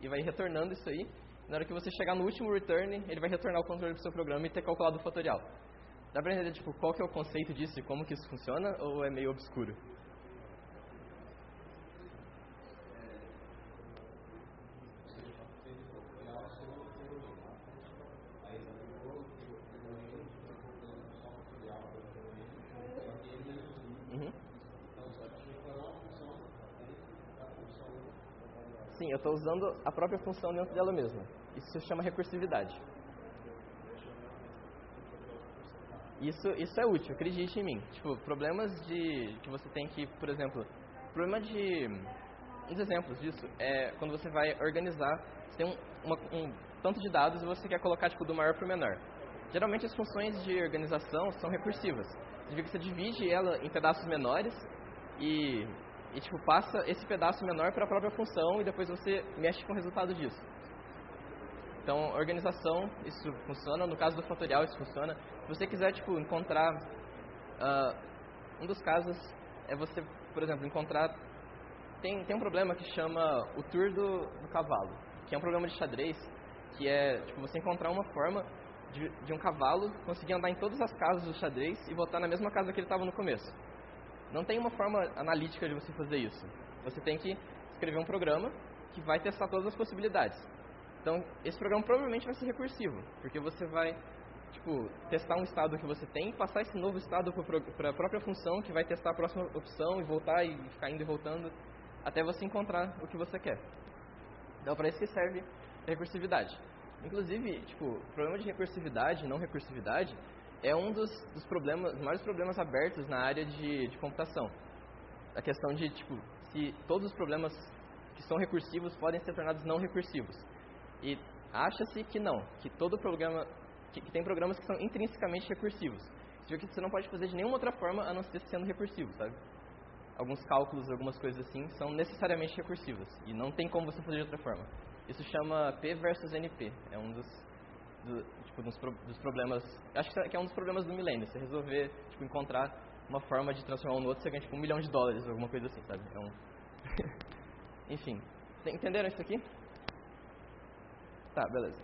e vai retornando isso aí. Na hora que você chegar no último return, ele vai retornar o controle do seu programa e ter calculado o fatorial. Dá pra entender tipo, qual que é o conceito disso e como que isso funciona, ou é meio obscuro? Uhum. Sim, eu estou usando a própria função dentro dela mesma. Isso se chama recursividade. Isso é útil, acredite em mim. Tipo, problemas que você tem que, por exemplo, problema de... Uns exemplos disso é quando você vai organizar, você tem um tanto de dados e você quer colocar tipo, do maior para o menor. Geralmente as funções de organização são recursivas. Significa que você divide ela em pedaços menores e tipo, passa esse pedaço menor para a própria função e depois você mexe com o resultado disso. Então, organização, isso funciona. No caso do fatorial, isso funciona. Se você quiser tipo, encontrar... um dos casos é você, por exemplo, encontrar... Tem um problema que chama o tour do cavalo, que é um problema de xadrez, que é tipo, você encontrar uma forma de um cavalo conseguir andar em todas as casas do xadrez e voltar na mesma casa que ele estava no começo. Não tem uma forma analítica de você fazer isso. Você tem que escrever um programa que vai testar todas as possibilidades. Então, esse programa provavelmente vai ser recursivo, porque você vai tipo, testar um estado que você tem, passar esse novo estado para a própria função, que vai testar a próxima opção e voltar e ficar indo e voltando, até você encontrar o que você quer. Então, para isso que serve a recursividade. Inclusive, tipo, o problema de recursividade e não recursividade é um dos maiores problemas abertos na área de computação. A questão de, tipo, se todos os problemas que são recursivos podem ser tornados não recursivos. E acha-se que não, que todo programa, que tem programas que são intrinsecamente recursivos. Significa que você não pode fazer de nenhuma outra forma a não ser sendo recursivo, sabe? Alguns cálculos, algumas coisas assim, são necessariamente recursivas. E não tem como você fazer de outra forma. Isso chama P versus NP. É um dos problemas... Acho que é um dos problemas do milênio. Você resolver, tipo, encontrar uma forma de transformar um no outro, você ganha, tipo, $1 milhão, alguma coisa assim, sabe? Então... Enfim. Entenderam isso aqui? Tá, beleza.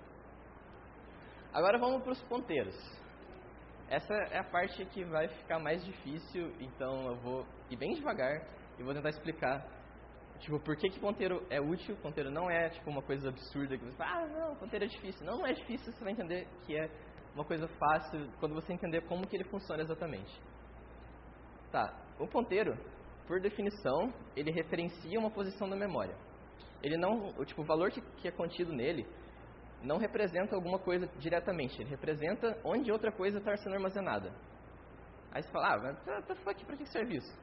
Agora vamos para os ponteiros. Essa é a parte que vai ficar mais difícil, então eu vou ir bem devagar e vou tentar explicar tipo, por que ponteiro é útil. Ponteiro não é tipo, uma coisa absurda que você fala, não, ponteiro é difícil. Não é difícil, você vai entender que é uma coisa fácil quando você entender como que ele funciona exatamente. Tá, o ponteiro, por definição, ele referencia uma posição da memória. Ele não, tipo, o valor que é contido nele não representa alguma coisa diretamente, ele representa onde outra coisa está sendo armazenada. Aí você fala, mas pra que serve isso?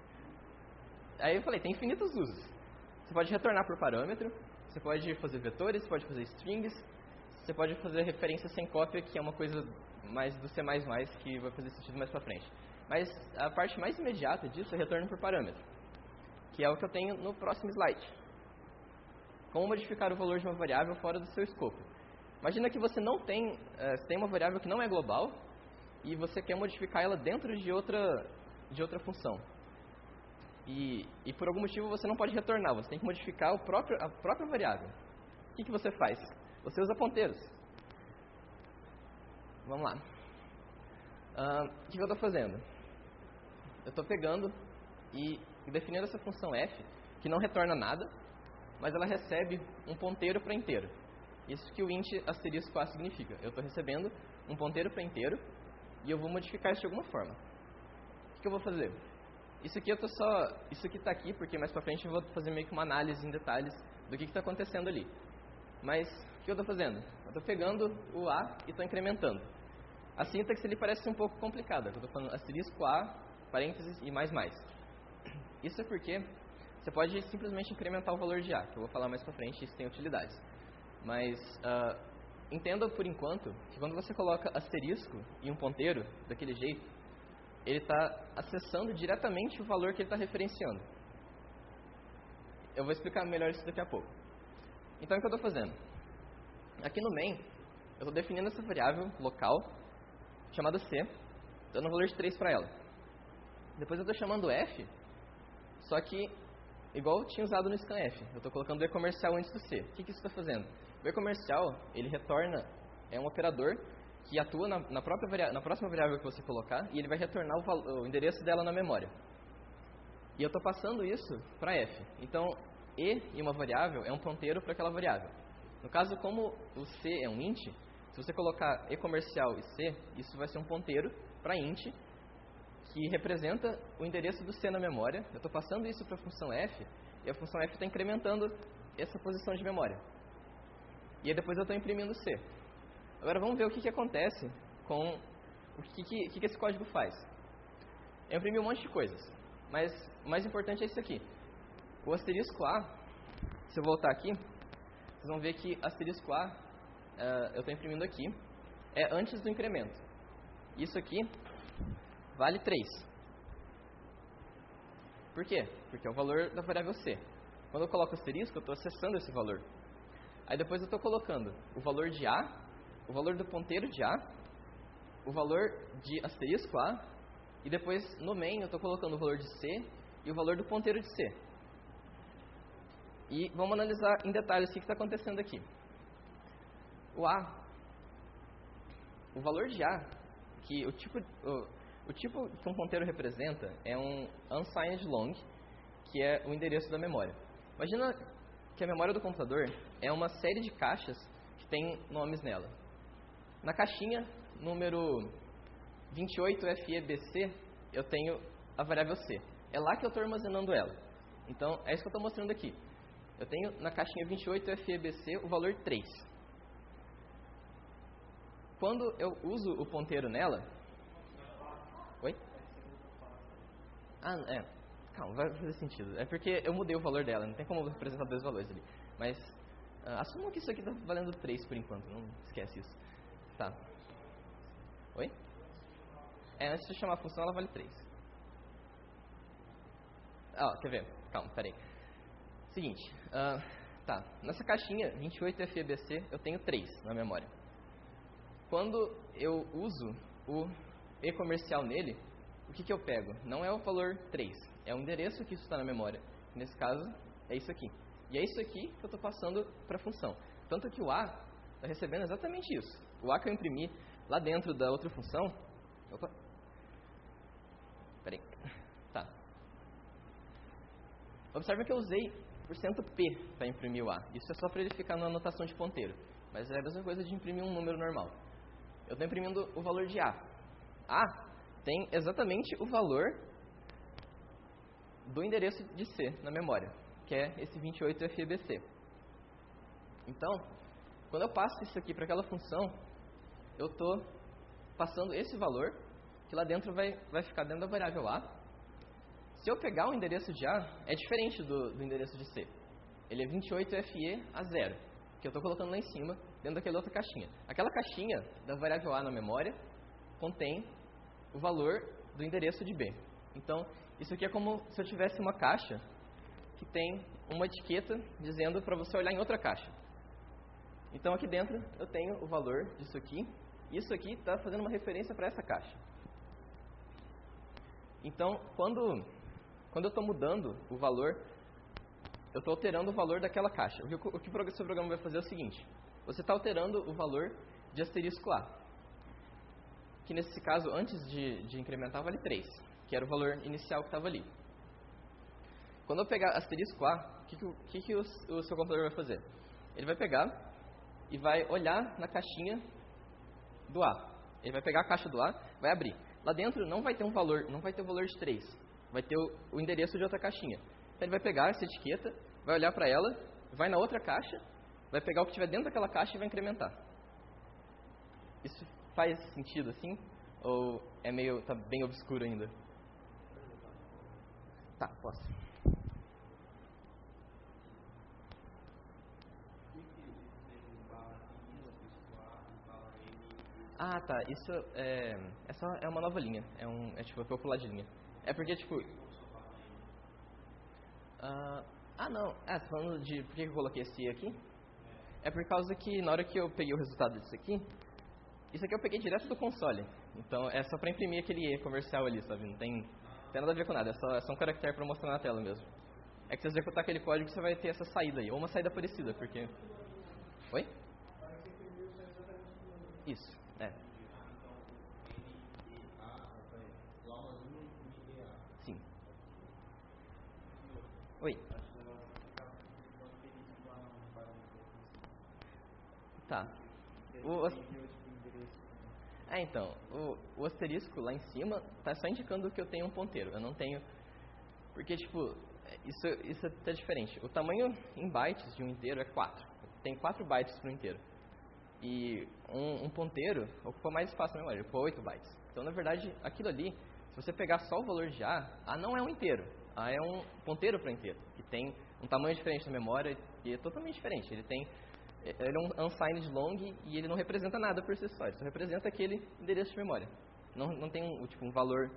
Aí eu falei, tem infinitos usos. Você pode retornar por parâmetro, você pode fazer vetores, você pode fazer strings, você pode fazer referência sem cópia, que é uma coisa mais do C++, que vai fazer sentido mais pra frente. Mas a parte mais imediata disso é retorno por parâmetro, que é o que eu tenho no próximo slide. Como modificar o valor de uma variável fora do seu escopo. Imagina que você não tem, você tem uma variável que não é global e você quer modificar ela dentro de outra função. e por algum motivo você não pode retornar, você tem que modificar a própria variável. O que você faz? Você usa ponteiros. Vamos lá. O que eu estou fazendo? Eu estou pegando e definindo essa função f, que não retorna nada, mas ela recebe um ponteiro para inteiro. Isso que o int asterisco a significa. Eu estou recebendo um ponteiro para inteiro e eu vou modificar isso de alguma forma. O que eu vou fazer? Isso aqui está aqui porque mais para frente eu vou fazer meio que uma análise em detalhes do que está acontecendo ali. Mas o que eu estou fazendo? Eu estou pegando o a e estou incrementando. A sintaxe ele parece um pouco complicada. Eu estou falando asterisco a, parênteses e mais. Isso é porque você pode simplesmente incrementar o valor de a, que eu vou falar mais para frente, isso tem utilidades. Mas entenda por enquanto que quando você coloca asterisco em um ponteiro, daquele jeito, ele está acessando diretamente o valor que ele está referenciando. Eu vou explicar melhor isso daqui a pouco. Então, o que eu estou fazendo? Aqui no main, eu estou definindo essa variável local, chamada c, dando um valor de 3 para ela. Depois eu estou chamando f, só que igual eu tinha usado no scanf, eu estou colocando o e-comercial antes do c. O que isso está fazendo? O e-comercial, ele retorna, é um operador que atua na próxima variável que você colocar e ele vai retornar o endereço dela na memória. E eu estou passando isso para f. Então, e em uma variável é um ponteiro para aquela variável. No caso, como o c é um int, se você colocar e-comercial e c, isso vai ser um ponteiro para int, que representa o endereço do c na memória. Eu estou passando isso para a função f, e a função f está incrementando essa posição de memória. E aí depois eu estou imprimindo c. Agora vamos ver o que acontece com o que esse código faz. Eu imprimi um monte de coisas, mas o mais importante é isso aqui. O asterisco a, se eu voltar aqui, vocês vão ver que asterisco a, eu estou imprimindo aqui, é antes do incremento. Isso aqui vale 3. Por quê? Porque é o valor da variável c. Quando eu coloco asterisco, eu estou acessando esse valor. Aí depois eu estou colocando o valor de a, o valor do ponteiro de a, o valor de asterisco a, e depois no main eu estou colocando o valor de c e o valor do ponteiro de c. E vamos analisar em detalhes o que está acontecendo aqui. O valor de a, que o tipo que um ponteiro representa é um unsigned long, que é o endereço da memória. Imagina que a memória do computador é uma série de caixas que tem nomes nela. Na caixinha número 28FEBC, eu tenho a variável c. É lá que eu estou armazenando ela. Então, é isso que eu estou mostrando aqui. Eu tenho na caixinha 28FEBC o valor 3. Quando eu uso o ponteiro nela... Oi? Calma, vai fazer sentido. É porque eu mudei o valor dela, não tem como representar dois valores ali. Mas, assumam que isso aqui está valendo 3 por enquanto, não esquece isso. Tá. Oi? Antes de chamar a função, ela vale 3. Quer ver? Calma, peraí. Seguinte, tá. Nessa caixinha 28FEBC, eu tenho 3 na memória. Quando eu uso o e-comercial nele, o que eu pego? Não é o valor 3, é o endereço que isso está na memória. Nesse caso, é isso aqui. E é isso aqui que eu estou passando para a função. Tanto que o a está recebendo exatamente isso. O a que eu imprimi lá dentro da outra função... Opa! Peraí. Tá. Observe que eu usei %p para imprimir o a. Isso é só para ele ficar na anotação de ponteiro. Mas é a mesma coisa de imprimir um número normal. Eu estou imprimindo o valor de a. A tem exatamente o valor do endereço de C na memória, que é esse 28FEBC. Então, quando eu passo isso aqui para aquela função, eu estou passando esse valor, que lá dentro vai ficar dentro da variável A. Se eu pegar o endereço de A, é diferente do endereço de C. Ele é 28FE0, que eu estou colocando lá em cima, dentro daquela outra caixinha. Aquela caixinha da variável A na memória contém o valor do endereço de B. Então, isso aqui é como se eu tivesse uma caixa que tem uma etiqueta dizendo para você olhar em outra caixa. Então, aqui dentro eu tenho o valor disso aqui, e isso aqui está fazendo uma referência para essa caixa. Então, quando Quando eu estou mudando o valor, eu estou alterando o valor daquela caixa. O que o seu programa vai fazer é o seguinte: você está alterando o valor de asterisco A, que nesse caso, antes de incrementar, vale 3, que era o valor inicial que estava ali. Quando eu pegar asterisco A, o que o seu computador vai fazer? Ele vai pegar e vai olhar na caixinha do A. Ele vai pegar a caixa do A, vai abrir. Lá dentro não vai ter um valor, não vai ter o valor de 3. Vai ter o endereço de outra caixinha. Então ele vai pegar essa etiqueta, vai olhar para ela, vai na outra caixa, vai pegar o que tiver dentro daquela caixa e vai incrementar. Isso faz sentido assim? Ou tá bem obscuro ainda? Tá, posso. Ah, tá. Isso é uma nova linha. É pra eu pular de linha. É porque, tipo... não. Você tá falando de por que eu coloquei esse aqui? É por causa que na hora que eu peguei o resultado disso aqui, isso aqui eu peguei direto do console. Então é só pra imprimir aquele comercial ali, sabe? Não tem nada a ver com nada. É só um caractere pra mostrar na tela mesmo. É que se você executar aquele código, você vai ter essa saída aí. Ou uma saída parecida, porque... Oi? Isso. Sim. Oi. Tá. Então, o asterisco lá em cima tá só indicando que eu tenho um ponteiro. Eu não tenho... Porque, tipo, isso é diferente. O tamanho em bytes de um inteiro é 4. Tem 4 bytes para um inteiro. E um ponteiro ocupa mais espaço na memória, ocupa 8 bytes. Então, na verdade, aquilo ali, se você pegar só o valor de A não é um inteiro. A é um ponteiro para inteiro, que tem um tamanho diferente na memória e é totalmente diferente. Ele é um unsigned long e ele não representa nada por si só. Ele só representa aquele endereço de memória. Não tem um valor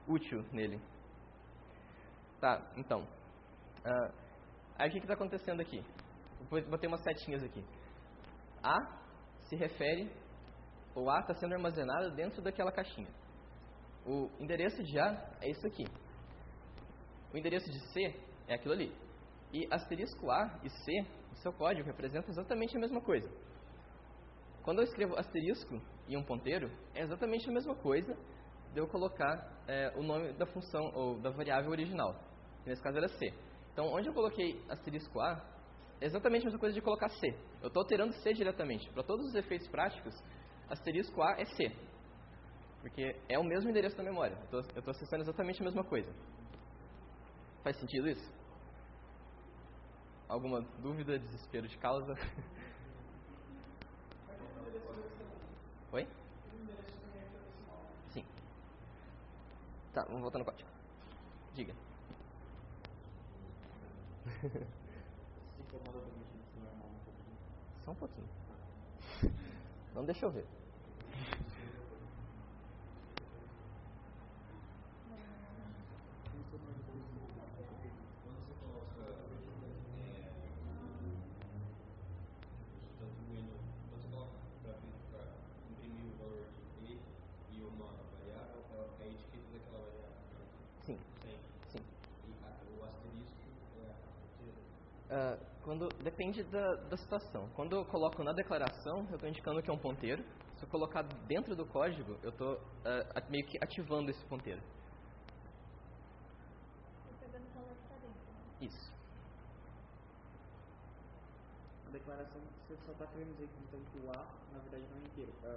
útil nele. Tá, então. Aí o que está acontecendo aqui? Eu botei umas setinhas aqui. A se refere, ou A está sendo armazenado dentro daquela caixinha. O endereço de A é isso aqui. O endereço de C é aquilo ali. E asterisco A e C, o seu código representa exatamente a mesma coisa. Quando eu escrevo asterisco e um ponteiro, é exatamente a mesma coisa de eu colocar o nome da função ou da variável original, que nesse caso era C. Então, onde eu coloquei asterisco A, é exatamente a mesma coisa de colocar C. Eu estou alterando C diretamente. Para todos os efeitos práticos, asterisco A é C. Porque é o mesmo endereço da memória. Eu estou acessando exatamente a mesma coisa. Faz sentido isso? Alguma dúvida, desespero de causa? Oi? Sim. Tá, vamos voltar no código. Diga. Só um pouquinho. Não deixa eu ver. Sim. Sim. E o asterisco depende da situação. Quando eu coloco na declaração, eu estou indicando que é um ponteiro. Se eu colocar dentro do código, eu estou meio que ativando esse ponteiro. Isso. A declaração você só está querendo dizer então, que o A, na verdade, não é inteiro. É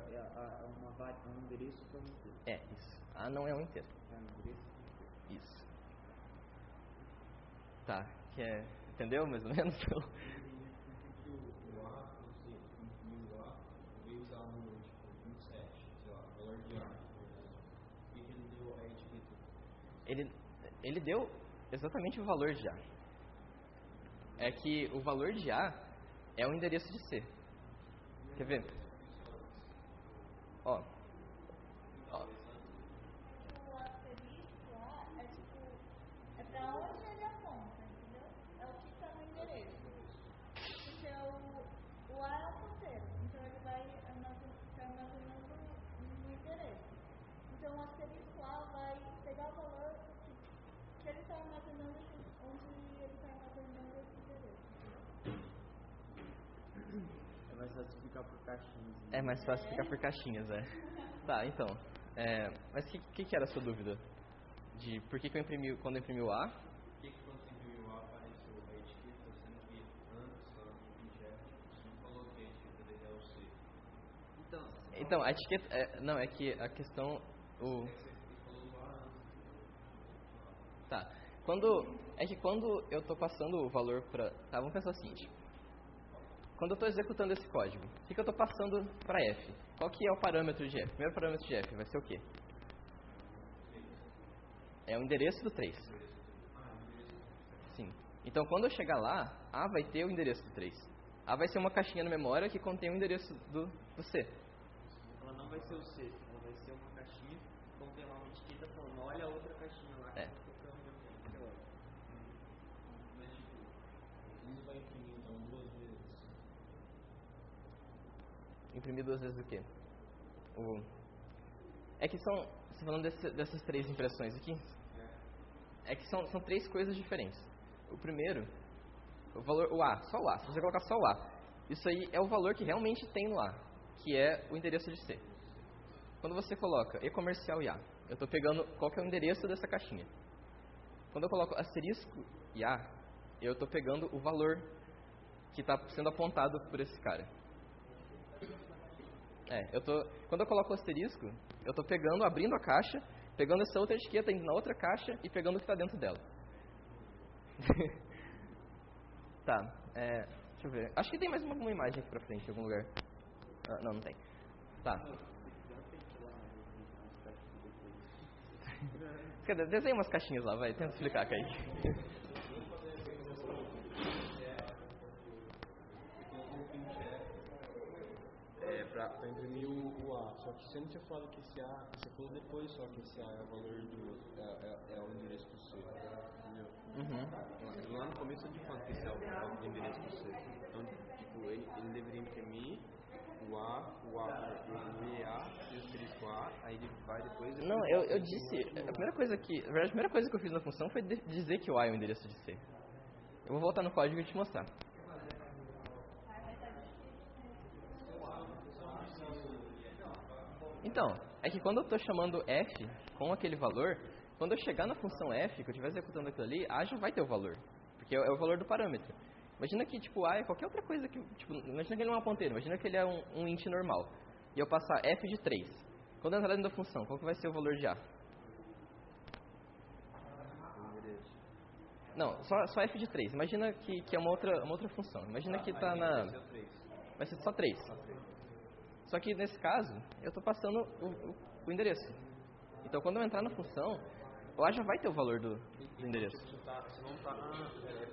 um endereço para um inteiro. É, isso. A não é um inteiro. É um endereço? Isso. Tá, entendeu mais ou menos? Ele deu exatamente o valor de A. É que o valor de A é o endereço de C. Quer ver? Ó. O asterisco A é pra onde ele aponta, entendeu? É o que está no endereço. Porque o A é o ponteiro, então ele vai armazenando no endereço. Então o asterisco A vai pegar o valor que ele está armazenando onde ele está armazenando esse endereço. É mais fácil explicar por caixinhas. É mais fácil explicar por caixinhas, Tá, então. Mas o que era a sua dúvida? De por que eu imprimi, quando eu imprimi o A? Por que quando você imprimiu A apareceu a etiqueta, sendo que antes, lá no printf, você não falou que a etiqueta dele é o C? Então, a etiqueta... não, é que a questão... Você falou do A antes. Tá. É que quando eu estou passando o valor para... Tá, vamos pensar o seguinte. Quando eu estou executando esse código, o que eu estou passando para F? Qual que é o parâmetro de F? O primeiro parâmetro de F vai ser o quê? É o endereço do 3. Sim. Então, quando eu chegar lá, A vai ter o endereço do 3. A vai ser uma caixinha na memória que contém o endereço do C. Ela não vai ser o C, ela vai ser uma caixinha que contém lá uma etiqueta falando, olha a outra caixinha lá que eu tô procurando. Mas, tipo, isso vai imprimir, então, 2 vezes. Imprimir 2 vezes o quê? É que são... Você falando dessas 3 impressões aqui? É que são 3 coisas diferentes. O primeiro, o valor, o A, só o A. Se você colocar só o A, isso aí é o valor que realmente tem no A, que é o endereço de C. Quando você coloca e-comercial e A, eu estou pegando qual que é o endereço dessa caixinha. Quando eu coloco asterisco e A, eu estou pegando o valor que está sendo apontado por esse cara. Quando eu coloco o asterisco, eu estou pegando, abrindo a caixa, pegando essa outra etiqueta, indo na outra caixa e pegando o que está dentro dela. Tá, deixa eu ver. Acho que tem mais uma imagem aqui pra frente, em algum lugar. Não tem. Tá. Desenha umas caixinhas lá, vai. Tenta explicar, Kaique. Pra imprimir o A, só que você não tinha falado que esse A, você falou depois só que esse A é o valor é o endereço do C, entendeu? Uhum. Lá no começo eu te falo que esse é o endereço do C, então tipo, ele deveria imprimir o EA e o asterisco A, aí ele vai depois... Não, eu disse, a primeira coisa que eu fiz na função foi dizer que o A é o endereço de C. Eu vou voltar no código e te mostrar. Então, é que quando eu estou chamando F com aquele valor, quando eu chegar na função F, que eu estiver executando aquilo ali, A já vai ter o valor, porque é o valor do parâmetro. Imagina que tipo A é qualquer outra coisa que, tipo, imagina que ele não é uma ponteira, imagina que ele é um int normal, e eu passar F de 3. Quando eu entrar dentro da função, qual que vai ser o valor de A? Não, só F de 3. Imagina que é uma outra função. Imagina que está na... Vai ser só 3. Só que nesse caso, eu estou passando o endereço. Então quando eu entrar na função, o A já vai ter o valor do endereço. Você não está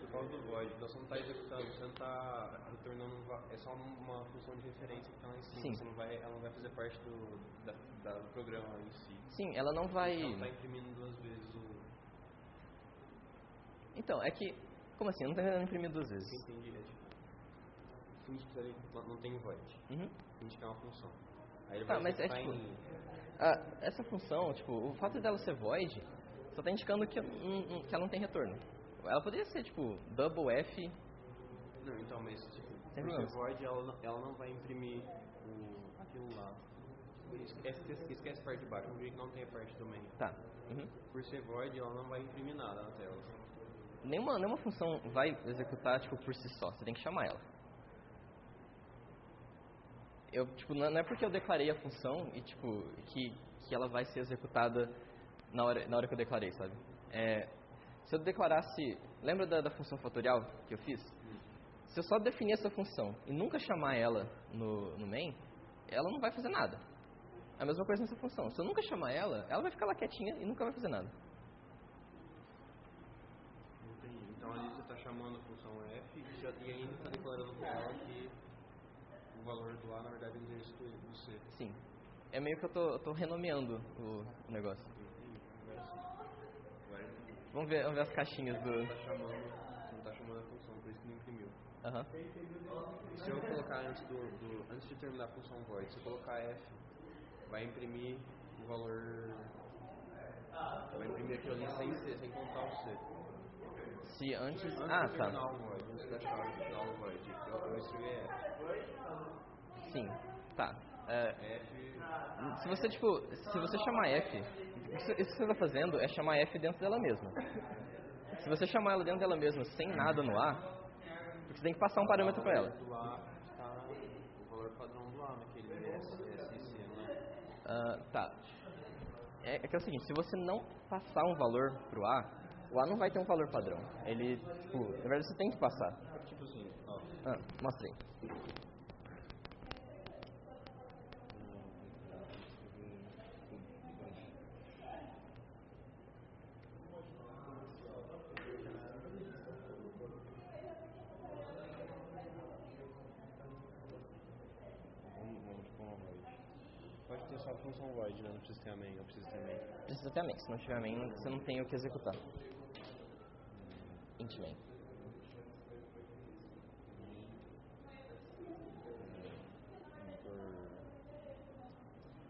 por causa do void, então você não está executando, você não está retornando, é só uma função de referência que está lá em cima. Sim. Ela não vai fazer parte do programa em si. Sim, ela não vai... Ela está imprimindo 2 vezes o... Então, é que... Como assim? Eu não estou tentando imprimir 2 vezes. Entendi, finge que não tem void. Uhum. Finge que é uma função. Aí ele Tá, vai mas é executar tipo... em... essa função, tipo, o fato dela ser void, só está indicando que ela não tem retorno. Ela poderia ser, tipo, double F... Não, então, mas, tipo, Sem por ser problemas. void, ela não vai imprimir aquilo lá. Esquece a parte de baixo, vamos ver que não tem a parte do main. Tá. Uhum. Por ser void, ela não vai imprimir nada na tela. Nenhuma função vai executar, tipo, por si só. Você tem que chamar ela. Não é porque eu declarei a função e, tipo, que ela vai ser executada na hora que eu declarei, sabe? Se eu declarasse... Lembra da função fatorial que eu fiz? Se eu só definir essa função e nunca chamar ela no main, ela não vai fazer nada. É a mesma coisa nessa função. Se eu nunca chamar ela vai ficar lá quietinha e nunca vai fazer nada. Entendi. Então ali você está chamando a função F e ainda está declarando para ela que o valor do A, na verdade, é o endereço do C. Sim. É meio que eu tô renomeando o negócio. Entendi. Agora sim. Vamos ver as caixinhas do... Você não está chamando a função, por isso que não imprimiu. Aham. Se eu colocar antes de terminar a função void, se eu colocar F, vai imprimir o valor... Vai imprimir aquilo ali sem contar o C. Se antes... Antes Ah, de tá. terminar o void, antes da chave final do void, eu escrevi F. Sim, tá. F. Se você, se você chamar F, isso que você está fazendo é chamar F dentro dela mesma. Se você chamar ela dentro dela mesma sem nada no A, porque você tem que passar um parâmetro para ela. Do A está o valor padrão do A naquele SIC, não é? Tá. É que é o seguinte, se você não passar um valor pro A, o A não vai ter um valor padrão. Ele, na verdade, você tem que passar. Tipo assim, ó. Mostra aí. Vamos tipo uma void. Pode ter só a função void, né? Não precisa ter a main, eu preciso ter a main. Precisa ter a main. Se não tiver a main, você não tem o que executar. Int main.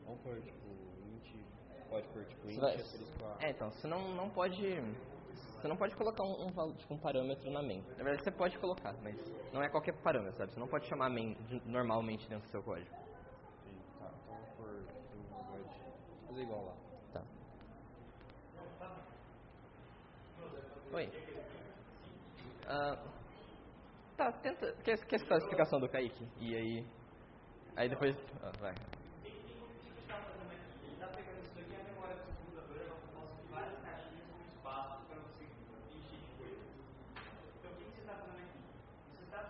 Vamos pôr tipo int. Pode pôr tipo int vai, asterisco A. então, você não pode. Você não pode colocar um parâmetro na main. Na verdade, você pode colocar, mas não é qualquer parâmetro, sabe? Você não pode chamar main normalmente dentro do seu código. Sim, tá. Então vamos pôr um void. Fazer igual lá. Tá. Oi. Tá, tenta. Quer citar a explicação do Kaique? E aí. Aí depois. Vai.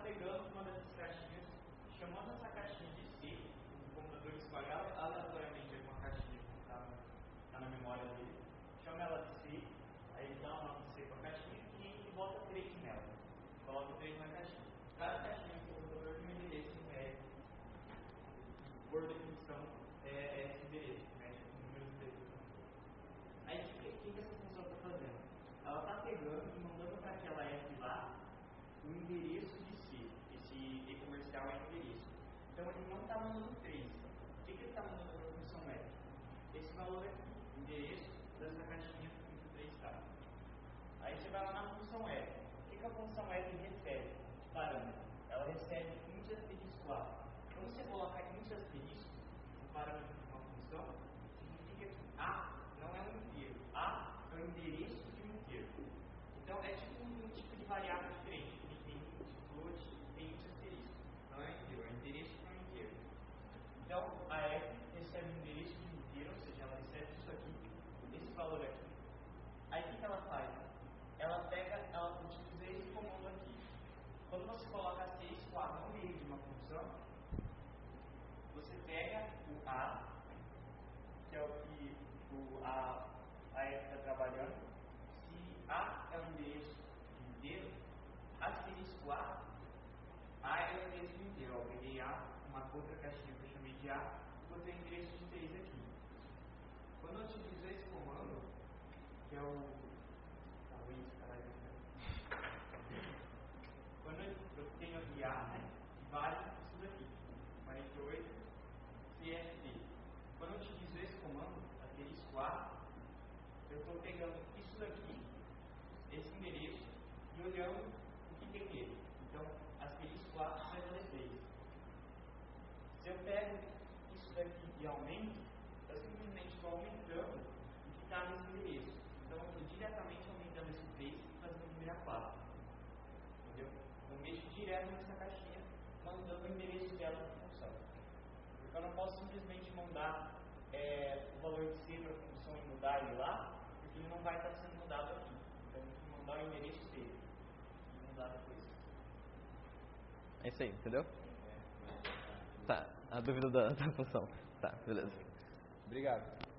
Pegando uma dessas caixinhas, chamando essa caixinha de C, o computador despagar aleatoriamente uma caixinha que está na memória dele, chama ela de C, aí ele dá uma nota C para a caixinha e bota 3 nela, coloca 3 na caixinha. Cada caixinha que o computador tem um endereço numérico, por definição, é esse endereço, né? Número de endereço. Aí o que essa função está fazendo? Ela está pegando e mandando para aquela F lá o endereço de C. Esse e-comercial é endereço. Então ele não está mandando 3. O que ele está mandando para a função F? Esse valor aqui, endereço dessa caixinha que o 3 está. Aí você vai lá na função F. O que a função F recebe? Parâmetro. Ela recebe int asterisco A. Quando você coloca int asterisco, o parâmetro de uma função, significa que A não é um inteiro. A é o endereço de um inteiro. Então é tipo um tipo de variável diferente. Tem float, tem int asterisco. Não é inteiro, é endereço para um inteiro. Então a F recebe o endereço de um inteiro, ou seja, ela recebe isso aqui, esse valor aqui. Aí o que ela faz? Ela utiliza esse comando aqui. Quando você coloca asterisco A no meio de uma função, você pega o A, que é o que a F está trabalhando. Se A é o endereço de inteiro, asterisco A é o endereço de inteiro. Eu peguei A, uma outra caixinha que eu chamei de A, e botei o endereço de 3 aqui. Quando eu utilizo esse comando, que é o quando eu tenho aqui A, né, que vale isso daqui, 48 CFD. Quando eu utilizo esse comando, asterisco A, eu estou pegando isso daqui, esse endereço, e olhando o que tem nele. Então, asterisco A vai valer 3. Se eu pego isso daqui e aumento, eu simplesmente estou aumentando o que está nesse endereço. Então, eu estou diretamente aumentando esse 3 e fazendo ele virar 4. Entendeu? Eu mexo direto nessa caixinha, mandando o endereço dela para a função. Porque eu não posso simplesmente mandar o valor de C para a função e mudar ele lá, porque ele não vai estar sendo mudado aqui. Então, eu tenho que mandar o endereço dele e mudar depois. É isso aí, entendeu? Tá, a dúvida da função. Tá, beleza. Obrigado.